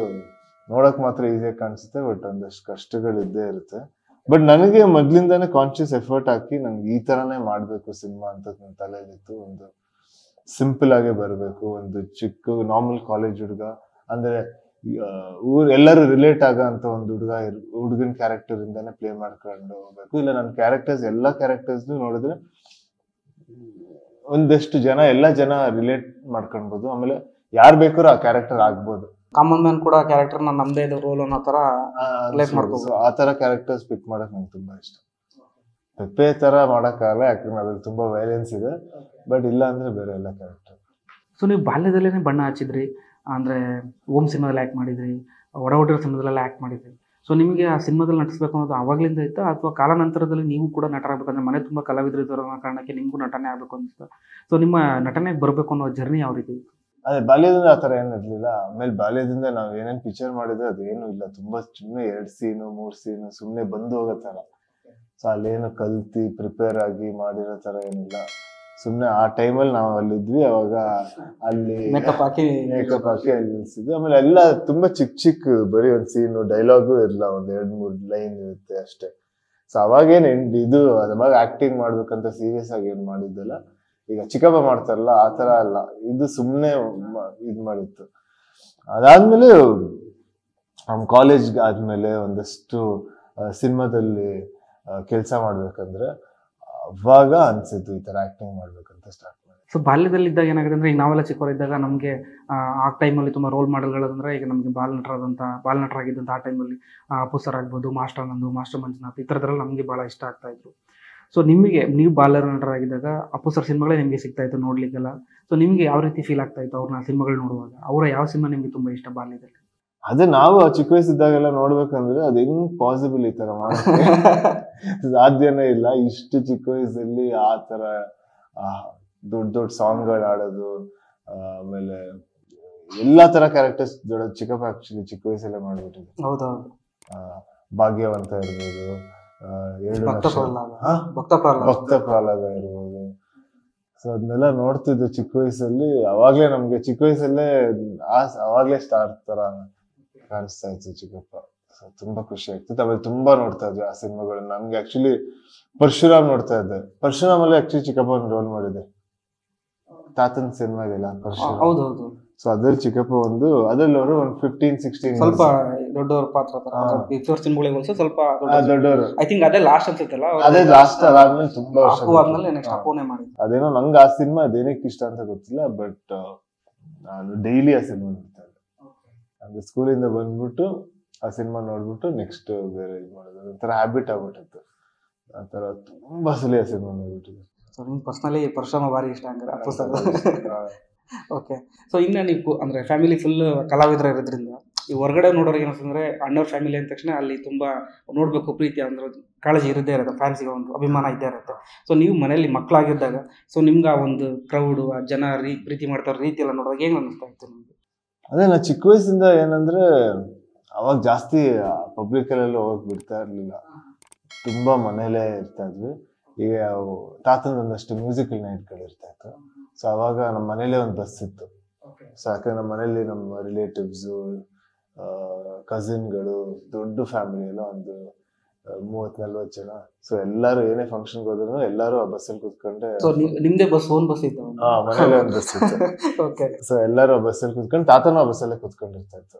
ನೋಡಕ್ ಮಾತ್ರ ಈಸಿಯಾಗಿ ಕಾಣಿಸುತ್ತೆ, ಬಟ್ ಒಂದಷ್ಟು ಕಷ್ಟಗಳು ಇದ್ದೇ ಇರುತ್ತೆ. ಬಟ್ ನನಗೆ ಮೊದ್ಲಿಂದಾನೇ ಕಾನ್ಶಿಯಸ್ ಎಫರ್ಟ್ ಹಾಕಿ ನಂಗೆ ಈ ತರನೇ ಮಾಡ್ಬೇಕು ಸಿನಿಮಾ ಅಂತ ನನ್ನ ತಲೆಯಲ್ಲಿತ್ತು. ಒಂದು ಸಿಂಪಲ್ ಆಗೇ ಬರಬೇಕು, ಒಂದು ಚಿಕ್ಕ ನಾರ್ಮಲ್ ಕಾಲೇಜ್ ಹುಡುಗ, ಅಂದ್ರೆ ಎಲ್ಲರೂ ರಿಲೇಟ್ ಆಗೋ ಅಂತ ಒಂದು ಹುಡುಗನ ಕ್ಯಾರೆಕ್ಟರ್ ಇಂದಾನೆ ಪ್ಲೇ ಮಾಡ್ಕೊಂಡು ಹೋಗ್ಬೇಕು. ಇಲ್ಲ ನನ್ನ ಕ್ಯಾರೆಕ್ಟರ್ಸ್ ಎಲ್ಲಾ ಕ್ಯಾರೆಕ್ಟರ್ಸ್ ನೋಡಿದ್ರೆ ಒಂದಷ್ಟು ಎಲ್ಲ ಜನ ರಿಲೇಟ್ ಮಾಡ್ಕೊಳ್ಬೋದು. ಆಮೇಲೆ ಯಾರು ಬೇಕಾದ್ರೂ ಆ ಕ್ಯಾರೆಕ್ಟರ್ ಆಗ್ಬೋದು.
ಕಾಮನ್ ಮ್ಯಾನ್ ಕೂಡ ಕ್ಯಾರೆಕ್ಟರ್ ನಮ್ದೇ ರೋಲ್ ಅನ್ನೋ ತರ ರಿಲೇಟ್ ಮಾಡ್ಬೋದು.
ಆ ತರ ಕ್ಯಾರೆಕ್ಟರ್ಸ್ ಪಿಕ್ ಮಾಡಕ್ ನಂಗೆ ತುಂಬಾ ಇಷ್ಟ. ಪೆಪ್ಪೆ ತರ ಮಾಡಕ್ಕಾಗಲ್ಲ, ಯಾಕಂದ್ರೆ ಅದ್ರಲ್ಲಿ ತುಂಬಾ ವೈಲೆನ್ಸ್ ಇದೆ. ಬಟ್ ಇಲ್ಲ ಅಂದ್ರೆ ಬೇರೆ ಎಲ್ಲ ಕ್ಯಾರೆಕ್ಟರ್.
ಸೊ ನೀವು ಬಾಲ್ಯದಲ್ಲೇ ಬಣ್ಣ ಹಚ್ಚಿದ್ರಿ, ಅಂದ್ರೆ ಓಂ ಸಿನಿಮಾದಲ್ಲಿ ಆ್ಯಕ್ಟ್ ಮಾಡಿದ್ರಿ, ಒಡಹುಟ್ಟಿರೋ ಸಿನಿಮಾದಲ್ಲೆಲ್ಲ ಆ್ಯಕ್ಟ್ ಮಾಡಿದ್ರಿ. ಸೊ ನಿಮಗೆ ಆ ಸಿನಿಮಾದಲ್ಲಿ ನಟಿಸ್ಬೇಕು ಅನ್ನೋದು ಅವಾಗ್ಲಿಂದ ಇತ್ತಾ ಅಥವಾ ಕಾಲಾನಂತರದಲ್ಲಿ ನೀವು ಕೂಡ ನಟರಾಗಬೇಕಂದ್ರೆ ಮನೆ ತುಂಬ ಕಲಾವಿದರು ಇದ್ದರೋ ಕಾರಣಕ್ಕೆ ನಿಮಗೂ ನಟನೆ ಆಗಬೇಕು ಅನಿಸ್ತಾ? ಸೊ ನಿಮ್ಮ ನಟನೆಗೆ ಬರಬೇಕು ಅನ್ನೋ ಜರ್ನಿ ಯಾವ ರೀತಿ ಇತ್ತು?
ಅದೇ ಬಾಲ್ಯದಿಂದ ಆತರ ಏನು ಇರ್ಲಿಲ್ಲ. ಆಮೇಲೆ ಬಾಲ್ಯದಿಂದ ನಾವ್ ಏನೇನ್ ಪಿಕ್ಚರ್ ಮಾಡಿದ್ರೆ ಅದೇನು ಇಲ್ಲ, ತುಂಬಾ ಸುಮ್ನೆ 2 ಸೀನು 3 ಸೀನು ಸುಮ್ನೆ ಬಂದು ಹೋಗೋ ತರ. ಸೊ ಅಲ್ಲೇನು ಕಲ್ತಿ ಪ್ರಿಪೇರ್ ಆಗಿ ಮಾಡಿರೋ ತರ ಏನಿಲ್ಲ. ಸುಮ್ನೆ ಆ ಟೈಮಲ್ಲಿ ನಾವು ಅಲ್ಲಿದ್ವಿ, ಅವಾಗ ಅಲ್ಲಿ ಮೇಕಪ್ ಹಾಕಿ ಅಲ್ಲಿ ನಿಲ್ಸಿದ್ವಿ. ಆಮೇಲೆ ಎಲ್ಲ ತುಂಬಾ ಚಿಕ್ಕ ಬರೀ ಒಂದ್ ಸೀನು ಡೈಲಾಗು ಇರಲ್ಲ, ಒಂದ್ 2-3 ಲೈನ್ ಇರುತ್ತೆ ಅಷ್ಟೇ. ಸೊ ಅವಾಗೇನ್ ಇದು ಅವಾಗ ಆಕ್ಟಿಂಗ್ ಮಾಡ್ಬೇಕಂತ ಸೀರಿಯಸ್ ಆಗಿ ಏನ್ ಮಾಡಿದ್ದಲ್ಲ. ಈಗ ಚಿಕ್ಕಪ್ಪ ಮಾಡ್ತಾರಲ್ಲ ಆ ತರ ಅಲ್ಲ, ಇದು ಸುಮ್ನೆ ಇದ್ ಮಾಡಿತ್ತು. ಅದಾದ್ಮೇಲೆ ನಮ್ ಕಾಲೇಜ್ ಆದ್ಮೇಲೆ ಒಂದಷ್ಟು ಸಿನಿಮಾದಲ್ಲಿ ಕೆಲ್ಸ ಮಾಡ್ಬೇಕಂದ್ರೆ ಅವಾಗ ಅನ್ಸಿತ್ತು ಈ ತರ ಆಕ್ಟಿಂಗ್ ಮಾಡ್ಬೇಕಂತ ಸ್ಟಾರ್ಟ್ ಮಾಡಿ.
ಸೊ ಬಾಲ್ಯದಲ್ಲಿ ಇದ್ದಾಗ ಏನಾಗುತ್ತೆ ಅಂದ್ರೆ ಈಗ ನಾವೆಲ್ಲ ಚಿಕ್ಕವರಿದ್ದಾಗ ನಮಗೆ ಆ ಟೈಮಲ್ಲಿ ತುಂಬಾ ರೋಲ್ ಮಾಡೆಲ್ಗಳಂದ್ರೆ ಈಗ ನಮಗೆ ಬಾಲನಟರಾಗಿದ್ದಂಥ ಆ ಟೈಮಲ್ಲಿ ಅಪ್ಪು ಸರ್ ಆಗ್ಬೋದು, ಮಾಸ್ಟರ್ ನಂದು, ಮಾಸ್ಟರ್ ಮಂಜುನಾಥ್, ಈ ಥರದ್ರಲ್ಲಿ ನಮಗೆ ಭಾಳ ಇಷ್ಟ ಆಗ್ತಾ ಇದ್ರು. ಸೊ ನಿಮಗೆ ನೀವು ಬಾಲ್ಯ ನಟರಾಗಿದ್ದಾಗ ಅಪ್ಪು ಸರ್ ಸಿನಿಮಾಗಳೇ ನಿಮಗೆ ಸಿಗ್ತಾ ಇತ್ತು ನೋಡ್ಲಿಕ್ಕೆಲ್ಲ. ಸೊ ನಿಮಗೆ ಯಾವ ರೀತಿ ಫೀಲ್ ಆಗ್ತಾ ಇತ್ತು ಅವ್ರನ್ನ ಸಿನಿಮಾಗಳು ನೋಡುವಾಗ? ಅವರ ಯಾವ ಸಿನಿಮಾ ನಿಮಗೆ ತುಂಬಾ ಇಷ್ಟ ಬಾಲ್ಯದಲ್ಲಿ?
ಅದೇ ನಾವು ಚಿಕ್ಕ ವಯಸ್ಸಿದ್ದಾಗೆಲ್ಲ ನೋಡ್ಬೇಕಂದ್ರೆ ಅದು ಹೆಂಗ್ ಪಾಸಿಬಲ್ ಈ ತರ ಮಾಡೋಕೆ ಸಾಧ್ಯನೇ ಇಲ್ಲ. ಇಷ್ಟು ಚಿಕ್ಕ ವಯಸ್ಸಲ್ಲಿ ಆ ತರ ದೊಡ್ಡ ಸಾಂಗ್ಗಳು ಆಡೋದು, ಆಮೇಲೆ ಎಲ್ಲಾ ತರ ಕ್ಯಾರೆಕ್ಟರ್ಸ್ ಚಿಕ್ಕಪ್ಪ ಆಕ್ಚುಲಿ ಚಿಕ್ಕ ವಯಸ್ಸಲ್ಲೇ ಮಾಡ್ಬಿಟ್ಟಿದೆ.
ಹೌದೌದು.
ಭಾಗ್ಯವಂತ ಇರ್ಬೋದು, ಭಕ್ತ ಪ್ರಹ್ಲಾದ ಇರ್ಬೋದು. ಸೊ ಅದನ್ನೆಲ್ಲ ನೋಡ್ತಿದ್ದು ಚಿಕ್ಕ ವಯಸ್ಸಲ್ಲಿ. ಅವಾಗ್ಲೇ ನಮ್ಗೆ ಚಿಕ್ಕ ವಯಸ್ಸಲ್ಲೇ ಅವಾಗ್ಲೇ ಸ್ಟಾರ್ ತರ ಕಾಣಿಸ್ತಾ ಇತ್ತು ಚಿಕ್ಕಪ್ಪ. ಸೊ ತುಂಬಾ ಖುಷಿ ಆಗ್ತಿತ್ತು. ಆಮೇಲೆ ತುಂಬಾ ನೋಡ್ತಾ ಇದ್ವಿ ಆ ಸಿನಿಮಾಗಳನ್ನ. ನಮ್ಗೆ ಆಕ್ಚುಲಿ ಪರಶುರಾಮ್ ನೋಡ್ತಾ ಇದ್ದೆ. ಪರಶುರಾಮ್ ಅಲ್ಲಿ ಆಕ್ಚುಲಿ ಚಿಕ್ಕಪ್ಪ ಒಂದು ರೋಲ್ ಮಾಡಿದೆ, ತಾತನ್ ಸಿನಿಮಾ ಇದೆಯಲ್ಲ ಪರಶುರಾಮ್. ಸೊ ಅದ್ರಲ್ಲಿ ಚಿಕ್ಕಪ್ಪ ಅದ್ರಲ್ಲಿ ಅವರು ಒಂದು 15-16
ಸ್ವಲ್ಪ ದೊಡ್ಡವ್ರ ಪಾತ್ರ ಸ್ವಲ್ಪ
ದೊಡ್ಡವರು.
ಐ ಥಿಂಕ್ ಅದೇ ಲಾಸ್ಟ್ ಅನ್ಸುತ್ತಲ್ಲ,
ಅದೇ ಲಾಸ್ಟ್. ಅದಾದ್ಮೇಲೆ ತುಂಬಾ
ಅದೇನೋ
ನಂಗೆ ಆ ಸಿನಿಮಾ ಅದೇನಕ್ಕೆ ಇಷ್ಟ ಅಂತ ಗೊತ್ತಿಲ್ಲ, ಬಟ್ ನಾನು ಡೈಲಿ ಆ ಸಿನಿಮಾ ನೋಡ್ತಾ ಇದ್ದೆ. ಅಂದ್ರೆ ಸ್ಕೂಲಿಂದ ಬಂದ್ಬಿಟ್ಟು ಆ ಸಿನಿಮಾ ನೋಡ್ಬಿಟ್ಟು ನೆಕ್ಸ್ಟ್ ಬೇರೆ ಇದು ಮಾಡೋದು ಒಂಥರ ಹ್ಯಾಬಿಟ್ ಆಗ್ಬಿಟ್ಟಿತ್ತು. ಆ ತರ ತುಂಬಾ ಸಲ ಆ ಸಿನಿಮಾ ನೋಡ್ಬಿಟ್ಟಿದೆ.
ಸೊ ನಿಮ್ಗೆ ಪರ್ಸನಲಿ ಪರಶುರಾಮ ಭಾರಿ ಇಷ್ಟ ಹಂಗಾರೆ ಅಪ್ಪು ಸರ್. ಓಕೆ. ಸೊ ಇನ್ನು ನೀವು ಅಂದರೆ ಫ್ಯಾಮಿಲಿ ಫುಲ್ ಕಲಾವಿದರ ಇರೋದ್ರಿಂದ ಈ ಹೊರಗಡೆ ನೋಡೋರಿಗೆ ಏನಂತಂದರೆ ಅಣ್ಣವ್ರ ಫ್ಯಾಮಿಲಿ ಅಂದ ತಕ್ಷಣ ಅಲ್ಲಿ ತುಂಬ ನೋಡಬೇಕು ಪ್ರೀತಿ ಅಂದ್ರೆ ಕಾಳಜಿ ಇರದೇ ಇರುತ್ತೆ, ಫ್ಯಾನ್ಸಿಗೆ ಒಂದು ಅಭಿಮಾನ ಇದ್ದೇ ಇರುತ್ತೆ. ಸೊ ನೀವು ಮನೇಲಿ ಮಕ್ಕಳಾಗಿದ್ದಾಗ ಸೊ ನಿಮ್ಗೆ ಆ ಒಂದು ಕ್ರೌಡು, ಆ ಜನ ಪ್ರೀತಿ ಮಾಡ್ತಾರ ರೀತಿ ಎಲ್ಲ ನೋಡಿದಾಗ ಏನು ಅನ್ನಿಸ್ತಾ ಇತ್ತು ನಿಮಗೆ?
ಅದೇ ನಾ ಚಿಕ್ಕ ವಯಸ್ಸಿಂದ ಏನಂದ್ರೆ ಅವಾಗ ಜಾಸ್ತಿ ಪಬ್ಲಿಕಲ್ಲೆಲ್ಲ ಹೋಗಕ್ ಬಿಡ್ತಾ ಇರ್ಲಿಲ್ಲ, ತುಂಬಾ ಮನೇಲೇ ಇರ್ತಾ ಇದ್ವಿ. ಈಗ ತಾತನ ಒಂದಷ್ಟು ಮ್ಯೂಸಿಕಲ್ ನೈಟ್ಗಳು ಇರ್ತಾ ಇತ್ತು. ಸೊ ಅವಾಗ ನಮ್ಮ ಮನೇಲೇ ಒಂದು ಬಸ್ ಇತ್ತು. ಸೊ ಯಾಕಂದ್ರೆ ನಮ್ಮ ಮನೇಲಿ ನಮ್ಮ ರಿಲೇಟಿವ್ಸು, ಕಸಿನ್ಗಳು, ದೊಡ್ಡ ಫ್ಯಾಮಿಲಿ ಎಲ್ಲ ಒಂದು 30-40 ಜನ. ಸೊ ಎಲ್ಲಾರು ಏನೇ ಫಂಕ್ಷನ್ಗೆ ಹೋದ್ರು ಎಲ್ಲಾರು ಆ ಬಸ್ಸಲ್ಲಿ ಕೂತ್ಕೊಂಡೆ.
ನಿಮ್ದೇ ಬಸ್, ಓನ್ ಬಸ್ ಇತ್ತು?
ಮನೇಲಿ ಒಂದು ಬಸ್ ಇತ್ತು. ಸೊ ಎಲ್ಲಾರು ಆ ಬಸ್ಸಲ್ಲಿ ಕೂತ್ಕೊಂಡು, ತಾತನೂ ಆ ಬಸ್ಸಲ್ಲೇ ಕೂತ್ಕೊಂಡಿರ್ತಾ ಇತ್ತು.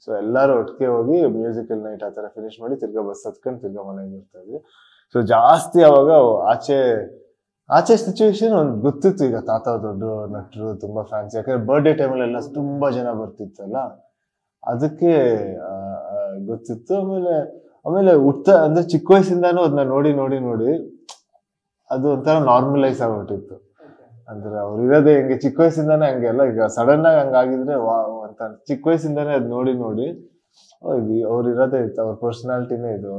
ಸೊ ಎಲ್ಲಾರು ಒಟ್ಟಿಗೆ ಹೋಗಿ ಮ್ಯೂಸಿಕಲ್ ನೈಟ್ ಆ ತರ ಫಿನಿಶ್ ಮಾಡಿ ತಿರ್ಗಾ ಬಸ್ ಹತ್ಕೊಂಡು ತಿರ್ಗಾ ಮನೆಗೆ ಬರ್ತಾ ಇದ್ವಿ. ಸೊ ಜಾಸ್ತಿ ಅವಾಗ ಆಚೆ ಸಿಚುವೇಶನ್ ಒಂದು ಗೊತ್ತಿತ್ತು. ಈಗ ತಾತ ದೊಡ್ಡ ನಟರು, ತುಂಬಾ ಫ್ಯಾನ್ಸಿ. ಯಾಕಂದ್ರೆ ಬರ್ಡೇ ಟೈಮಲ್ಲಿ ಎಲ್ಲ ತುಂಬಾ ಜನ ಬರ್ತಿತ್ತಲ್ಲ, ಅದಕ್ಕೆ ಗೊತ್ತಿತ್ತು. ಆಮೇಲೆ ಅಂದ್ರೆ ಚಿಕ್ಕ ವಯಸ್ಸಿಂದಾನು ಅದನ್ನ ನೋಡಿ ಅದು ಒಂಥರ ನಾರ್ಮಲೈಸ್ ಆಗ್ಬಿಟ್ಟಿತ್ತು. ಅಂದ್ರೆ ಅವ್ರು ಇರೋದೇ ಹೆಂಗೆ ಚಿಕ್ಕ ವಯಸ್ಸಿಂದಾನೇ ಹಂಗೆ ಅಲ್ಲ, ಈಗ ಸಡನ್ ಆಗಿ ಹಂಗಾಗಿದ್ರೆ ವಾವ್ ಅಂತ ಚಿಕ್ಕ ವಯಸ್ಸಿಂದಾನೇ ಅದ್ ನೋಡಿ ನೋಡಿ ಅವ್ರು ಇರೋದೇ ಇತ್ತು, ಅವ್ರ ಪರ್ಸನಾಲಿಟಿನೇ ಇದು.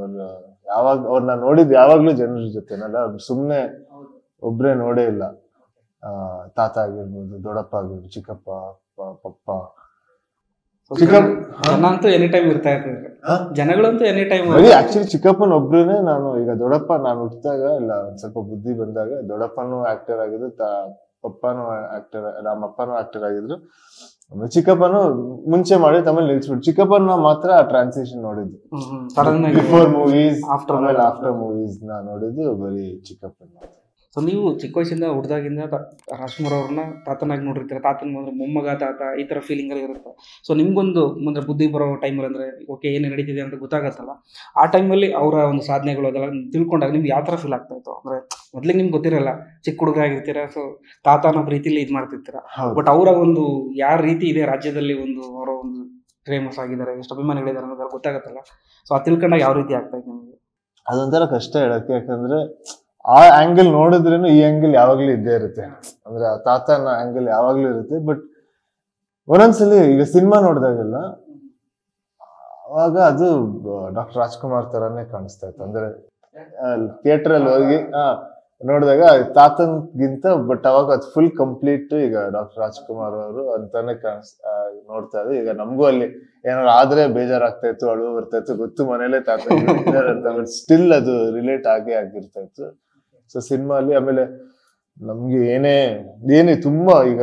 ಯಾವಾಗ ಅವ್ರನ್ನ ನೋಡಿದ್ ಯಾವಾಗ್ಲೂ ಜನರ ಜೊತೆನಲ್ಲ, ಸುಮ್ನೆ ಒಬ್ರೇ ನೋಡೇ ಇಲ್ಲ. ತಾತ ಆಗಿರ್ಬೋದು, ದೊಡ್ಡಪ್ಪ ಆಗಿರ್ಬೋದು, ಚಿಕ್ಕಪ್ಪ, ಪಪ್ಪ,
ಜನ ಅಂತೂ ಎನಿ ಟೈಮ್ ಇರ್ತಾ ಇರ್ತಾರೆ, ಜನಗಳಂತೂ ಎನಿ ಟೈಮ್.
ಆಕ್ಚುಲಿ ಚಿಕ್ಕಪ್ಪನ ಒಬ್ರುನೇ ನಾನು ಈಗ ದೊಡ್ಡಪ್ಪ ನಾನು ಹುಟ್ಟಿದಾಗ ಇಲ್ಲ ಒಂದ್ ಸ್ವಲ್ಪ ಬುದ್ಧಿ ಬಂದಾಗ ದೊಡ್ಡಪ್ಪನೂ ಆಕ್ಟರ್ ಆಗಿದ್ರು, ಪಪ್ಪನೂ ಆಕ್ಟರ್, ನಮ್ಮಪ್ಪನೂ ಆಕ್ಟರ್ ಆಗಿದ್ರು. ಚಿಕ್ಕಪ್ಪನು ಮುಂಚೆ ಮಾಡಿ ಆಮೇಲೆ ನಿಲ್ಸ್ಬಿಟ್ಟು ಚಿಕ್ಕಪ್ಪನ ಮಾತ್ರ ಟ್ರಾನ್ಸಿಷನ್ ನೋಡಿದ್ದು. ಬಿಫೋರ್ ಮೂವೀಸ್ ಆಮೇಲೆ ಆಫ್ಟರ್ ಮೂವೀಸ್ ನಾ ನೋಡಿದ್ದು ಬರೀ ಚಿಕ್ಕಪ್ಪನ.
ಸೊ ನೀವು ಚಿಕ್ಕ ವಯಸ್ಸಿಂದ ಹುಡ್ದಾಗಿಂದ ರಾಜ್ಕುಮಾರ್ ಅವ್ರನ್ನ ತಾತನಾಗಿ ನೋಡಿರ್ತೀರ, ತಾತನ ಅಂದ್ರೆ ಮೊಮ್ಮಗ ತಾತ ಈ ಥರ ಫೀಲಿಂಗ್ ಇರುತ್ತೆ. ಸೊ ನಿಮ್ಗೊಂದು ಅಂದ್ರೆ ಬುದ್ಧಿ ಬರೋ ಟೈಮಲ್ಲಿ ಅಂದರೆ ಓಕೆ ಏನು ನಡೀತಿದೆ ಅಂತ ಗೊತ್ತಾಗತ್ತಲ್ಲ, ಆ ಟೈಮಲ್ಲಿ ಅವರ ಒಂದು ಸಾಧನೆಗಳು ಅದೆಲ್ಲ ತಿಳ್ಕೊಂಡಾಗ ನಿಮ್ಗೆ ಯಾವ ಥರ ಫೀಲ್ ಆಗ್ತಾ ಇತ್ತು? ಅಂದರೆ ಮೊದಲಿಗೆ ನಿಮ್ಗೆ ಗೊತ್ತಿರಲ್ಲ, ಚಿಕ್ಕ ಹುಡುಗ ಆಗಿರ್ತೀರ, ಸೊ ತಾತನ ಪ್ರೀತಿಲಿ ಇದು ಮಾಡ್ತಿರ್ತೀರ. ಬಟ್ ಅವರ ಒಂದು ಯಾವ ರೀತಿ ಇದೆ ರಾಜ್ಯದಲ್ಲಿ, ಒಂದು ಅವರ ಒಂದು ಫೇಮಸ್ ಆಗಿದ್ದಾರೆ, ಎಷ್ಟು ಅಭಿಮಾನಿಗಳಿದ್ದಾರೆ ಅನ್ನೋದು ಗೊತ್ತಾಗತ್ತಲ್ಲ. ಸೊ ಅದು ತಿಳ್ಕೊಂಡಾಗ ಯಾವ ರೀತಿ ಆಗ್ತಾ ಇತ್ತು ನಿಮಗೆ?
ಅದೊಂಥರ ಕಷ್ಟ ಹೇಳಕ್ಕೆ, ಯಾಕಂದ್ರೆ ಆ ಆಂಗಲ್ ನೋಡಿದ್ರೇನು ಈ ಆಂಗಲ್ ಯಾವಾಗ್ಲೂ ಇದ್ದೇ ಇರುತ್ತೆ. ಅಂದ್ರೆ ಆ ತಾತನ ಆಂಗಲ್ ಯಾವಾಗ್ಲೂ ಇರುತ್ತೆ. ಬಟ್ ಒಂದೊಂದ್ಸಲಿ ಈಗ ಸಿನಿಮಾ ನೋಡಿದಾಗೆಲ್ಲ ಅವಾಗ ಅದು ಡಾಕ್ಟರ್ ರಾಜ್ಕುಮಾರ್ ತರಾನೇ ಕಾಣಿಸ್ತಾ ಇತ್ತು. ಅಂದ್ರೆ ಥಿಯೇಟರ್ ಅಲ್ಲಿ ಹೋಗಿ ನೋಡಿದಾಗ ತಾತನ್ಗಿಂತ ಬಟ್ ಅವಾಗ ಅದು ಫುಲ್ ಕಂಪ್ಲೀಟ್ ಈಗ ಡಾಕ್ಟರ್ ರಾಜ್ಕುಮಾರ್ ಅವರು ಅಂತಾನೆ ನೋಡ್ತಾ ಇದ್ವಿ. ಈಗ ನಮಗೂ ಅಲ್ಲಿ ಏನಾದ್ರು ಆದ್ರೆ ಬೇಜಾರಾಗ್ತಾ ಇತ್ತು, ಅಳು ಬರ್ತಾ ಇತ್ತು, ಗೊತ್ತು ಮನೇಲೆ ತಾತ ಅಂತ, ಬಟ್ ಸ್ಟಿಲ್ ಅದು ರಿಲೇಟ್ ಆಗಿರ್ತಾ ಇತ್ತು. ಸೊ ಸಿನಿಮಾ ಅಲ್ಲಿ ಆಮೇಲೆ ನಮ್ಗೆ ಏನೇ ತುಂಬಾ ಈಗ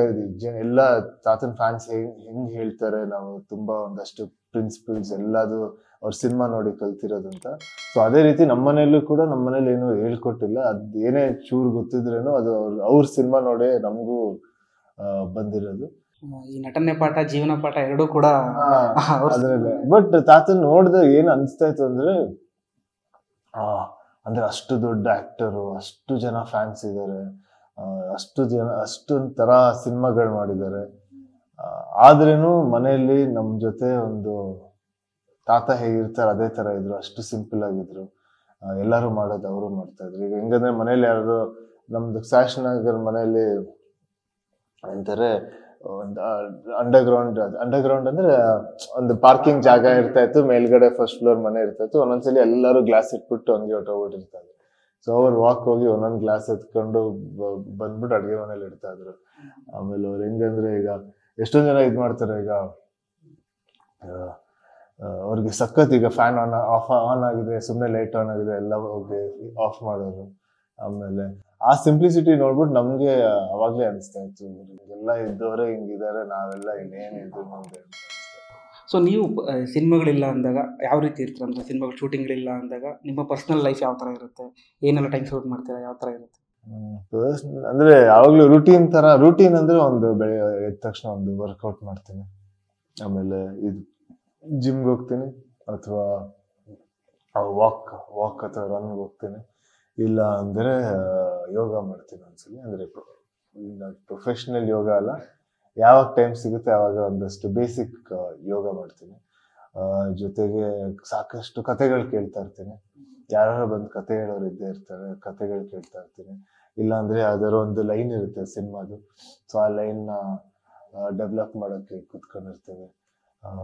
ಎಲ್ಲ ತಾತನ್ ಫ್ಯಾನ್ಸ್ ಹೆಂಗ್ ಹೇಳ್ತಾರೆ, ನಾವು ತುಂಬಾ ಒಂದಷ್ಟು ಪ್ರಿನ್ಸಿಪಲ್ಸ್ ಎಲ್ಲದು ಅವ್ರ ಸಿನಿಮಾ ನೋಡಿ ಕಲ್ತಿರೋದಂತ. ಸೊ ಅದೇ ರೀತಿ ನಮ್ಮನೇಲೂ ಕೂಡ ನಮ್ಮನೇಲಿ ಏನು ಹೇಳ್ಕೊಟ್ಟಿಲ್ಲ, ಅದ್ ಏನೇ ಚೂರು ಗೊತ್ತಿದ್ರೇನು ಅದು ಅವ್ರ ಸಿನಿಮಾ ನೋಡಿ ನಮಗೂ ಬಂದಿರೋದು.
ಈ ನಟನೆ ಪಾಠ, ಜೀವನ ಪಾಠ ಎರಡೂ ಕೂಡ
ಅದ್ರಲ್ಲೇ. ಬಟ್ ತಾತನ್ ನೋಡ್ದಾಗ ಏನ್ ಅನ್ಸ್ತಾ ಇತ್ತು ಅಂದ್ರೆ ಅಂದ್ರೆ ಅಷ್ಟು ದೊಡ್ಡ ಆಕ್ಟರು, ಅಷ್ಟು ಜನ ಫ್ಯಾನ್ಸ್ ಇದ್ದಾರೆ, ಅಷ್ಟೊಂದ್ ತರ ಸಿನಿಮಾಗಳು ಮಾಡಿದ್ದಾರೆ, ಆದ್ರೇನು ಮನೆಯಲ್ಲಿ ನಮ್ ಜೊತೆ ಒಂದು ತಾತ ಹೇಗಿರ್ತಾರೆ ಅದೇ ತರ ಇದ್ರು, ಅಷ್ಟು ಸಿಂಪಲ್ ಆಗಿದ್ರು. ಎಲ್ಲಾರು ಮಾಡೋದು ಅವರು ಮಾಡ್ತಾ ಇದ್ರು. ಈಗ ಹೆಂಗಂದ್ರೆ ಮನೇಲಿ ಯಾರು ನಮ್ದು ಶಾಸನಗರ್ ಮನೆಯಲ್ಲಿ ಅಂತಾರೆ ಒಂದು ಅಂಡರ್ಗ್ರೌಂಡ್ ಅಂದ್ರೆ ಒಂದು ಪಾರ್ಕಿಂಗ್ ಜಾಗ ಇರ್ತಾ ಇತ್ತು, ಮೇಲ್ಗಡೆ ಫಸ್ಟ್ ಫ್ಲೋರ್ ಮನೆ ಇರ್ತಾ ಇತ್ತು. ಒಂದೊಂದ್ಸಲಿ ಎಲ್ಲರೂ ಗ್ಲಾಸ್ ಇಟ್ಬಿಟ್ಟು ಹಂಗೆ ಹೊಟ್ಟೋಗ್ಬಿಟ್ಟಿರ್ತಾರೆ. ಸೊ ಅವ್ರು ವಾಕ್ ಹೋಗಿ ಒಂದೊಂದ್ ಗ್ಲಾಸ್ ಎತ್ಕೊಂಡು ಬಂದ್ಬಿಟ್ಟು ಅಡ್ಗೆ ಮನೇಲಿ ಇಡ್ತಾ ಇದ್ರು. ಆಮೇಲೆ ಅವ್ರು ಹೆಂಗಂದ್ರೆ ಈಗ ಎಷ್ಟೊಂದ್ ಜನ ಇದ್ ಮಾಡ್ತಾರೆ, ಈಗ ಅವ್ರಿಗೆ ಸಖತ್ ಈಗ ಫ್ಯಾನ್ ಆನ್ ಆಗಿದೆ, ಸುಮ್ನೆ ಲೈಟ್ ಆನ್ ಆಗಿದೆ ಎಲ್ಲ ಹೋಗಿ ಆಫ್ ಮಾಡೋರು. ಆಮೇಲೆ ಆ ಸಿಂಪ್ಲಿಸಿಟಿ ನೋಡ್ಬಿಟ್ಟು ನಮ್ಗೆ ಅವಾಗ್ಲೇ ಅನಿಸ್ತಾ ಇತ್ತು, ಎಲ್ಲ ಇದ್ದವರೇ ಹಿಂಗಿದ್ದಾರೆ, ನಾವೆಲ್ಲ ಇನ್ನೇನಿದ್ದು ಮುಂದೆ.
ಸೊ ನೀವು ಸಿನಿಮಾಗಳಿಲ್ಲ ಅಂದಾಗ ಯಾವ ರೀತಿ ಇರ್ತೀರ? ಅಂದ್ರೆ ಸಿನಿಮಾಗಳು ಶೂಟಿಂಗ್ಗಳಿಲ್ಲ ಅಂದಾಗ ನಿಮ್ಮ ಪರ್ಸನಲ್ ಲೈಫ್ ಯಾವ ಥರ ಇರುತ್ತೆ? ಏನೆಲ್ಲ ಟೈಮ್ ಸ್ಪೆಂಡ್ ಮಾಡ್ತೀರಾ? ಯಾವ ಥರ ಇರುತ್ತೆ?
ಅಂದ್ರೆ ಯಾವಾಗ್ಲೂ ರೂಟೀನ್ ಅಂದ್ರೆ ಒಂದು ಬೆಳಗ್ಗೆ ಎದ್ದ ತಕ್ಷಣ ಒಂದು ವರ್ಕೌಟ್ ಮಾಡ್ತೀನಿ, ಆಮೇಲೆ ಇದು ಜಿಮ್ಗೆ ಹೋಗ್ತೀನಿ, ಅಥವಾ ವಾಕ್ ಅಥವಾ ರನ್ಗೆ ಹೋಗ್ತೀನಿ, ಇಲ್ಲ ಅಂದ್ರೆ ಯೋಗ ಮಾಡ್ತೀನಿ ಒಂದ್ಸಲಿ. ಅಂದ್ರೆ ಪ್ರೊಫೆಷನಲ್ ಯೋಗ ಅಲ್ಲ, ಯಾವಾಗ ಟೈಮ್ ಸಿಗುತ್ತೆ ಆವಾಗ ಒಂದಷ್ಟು ಬೇಸಿಕ್ ಯೋಗ ಮಾಡ್ತೀನಿ. ಜೊತೆಗೆ ಸಾಕಷ್ಟು ಕತೆಗಳು ಕೇಳ್ತಾ ಇರ್ತೀನಿ, ಯಾರು ಬಂದು ಕತೆ ಹೇಳೋರು ಇದ್ದೇ ಇರ್ತಾರೆ, ಕತೆಗಳು ಕೇಳ್ತಾ ಇರ್ತೀನಿ. ಇಲ್ಲ ಅಂದ್ರೆ ಯಾವ್ದಾದ್ರು ಒಂದು ಲೈನ್ ಇರುತ್ತೆ ಸಿನಿಮಾದು, ಸೊ ಆ ಲೈನ್ ನ ಡೆವಲಪ್ ಮಾಡೋಕ್ಕೆ ಕುತ್ಕೊಂಡಿರ್ತೇವೆ.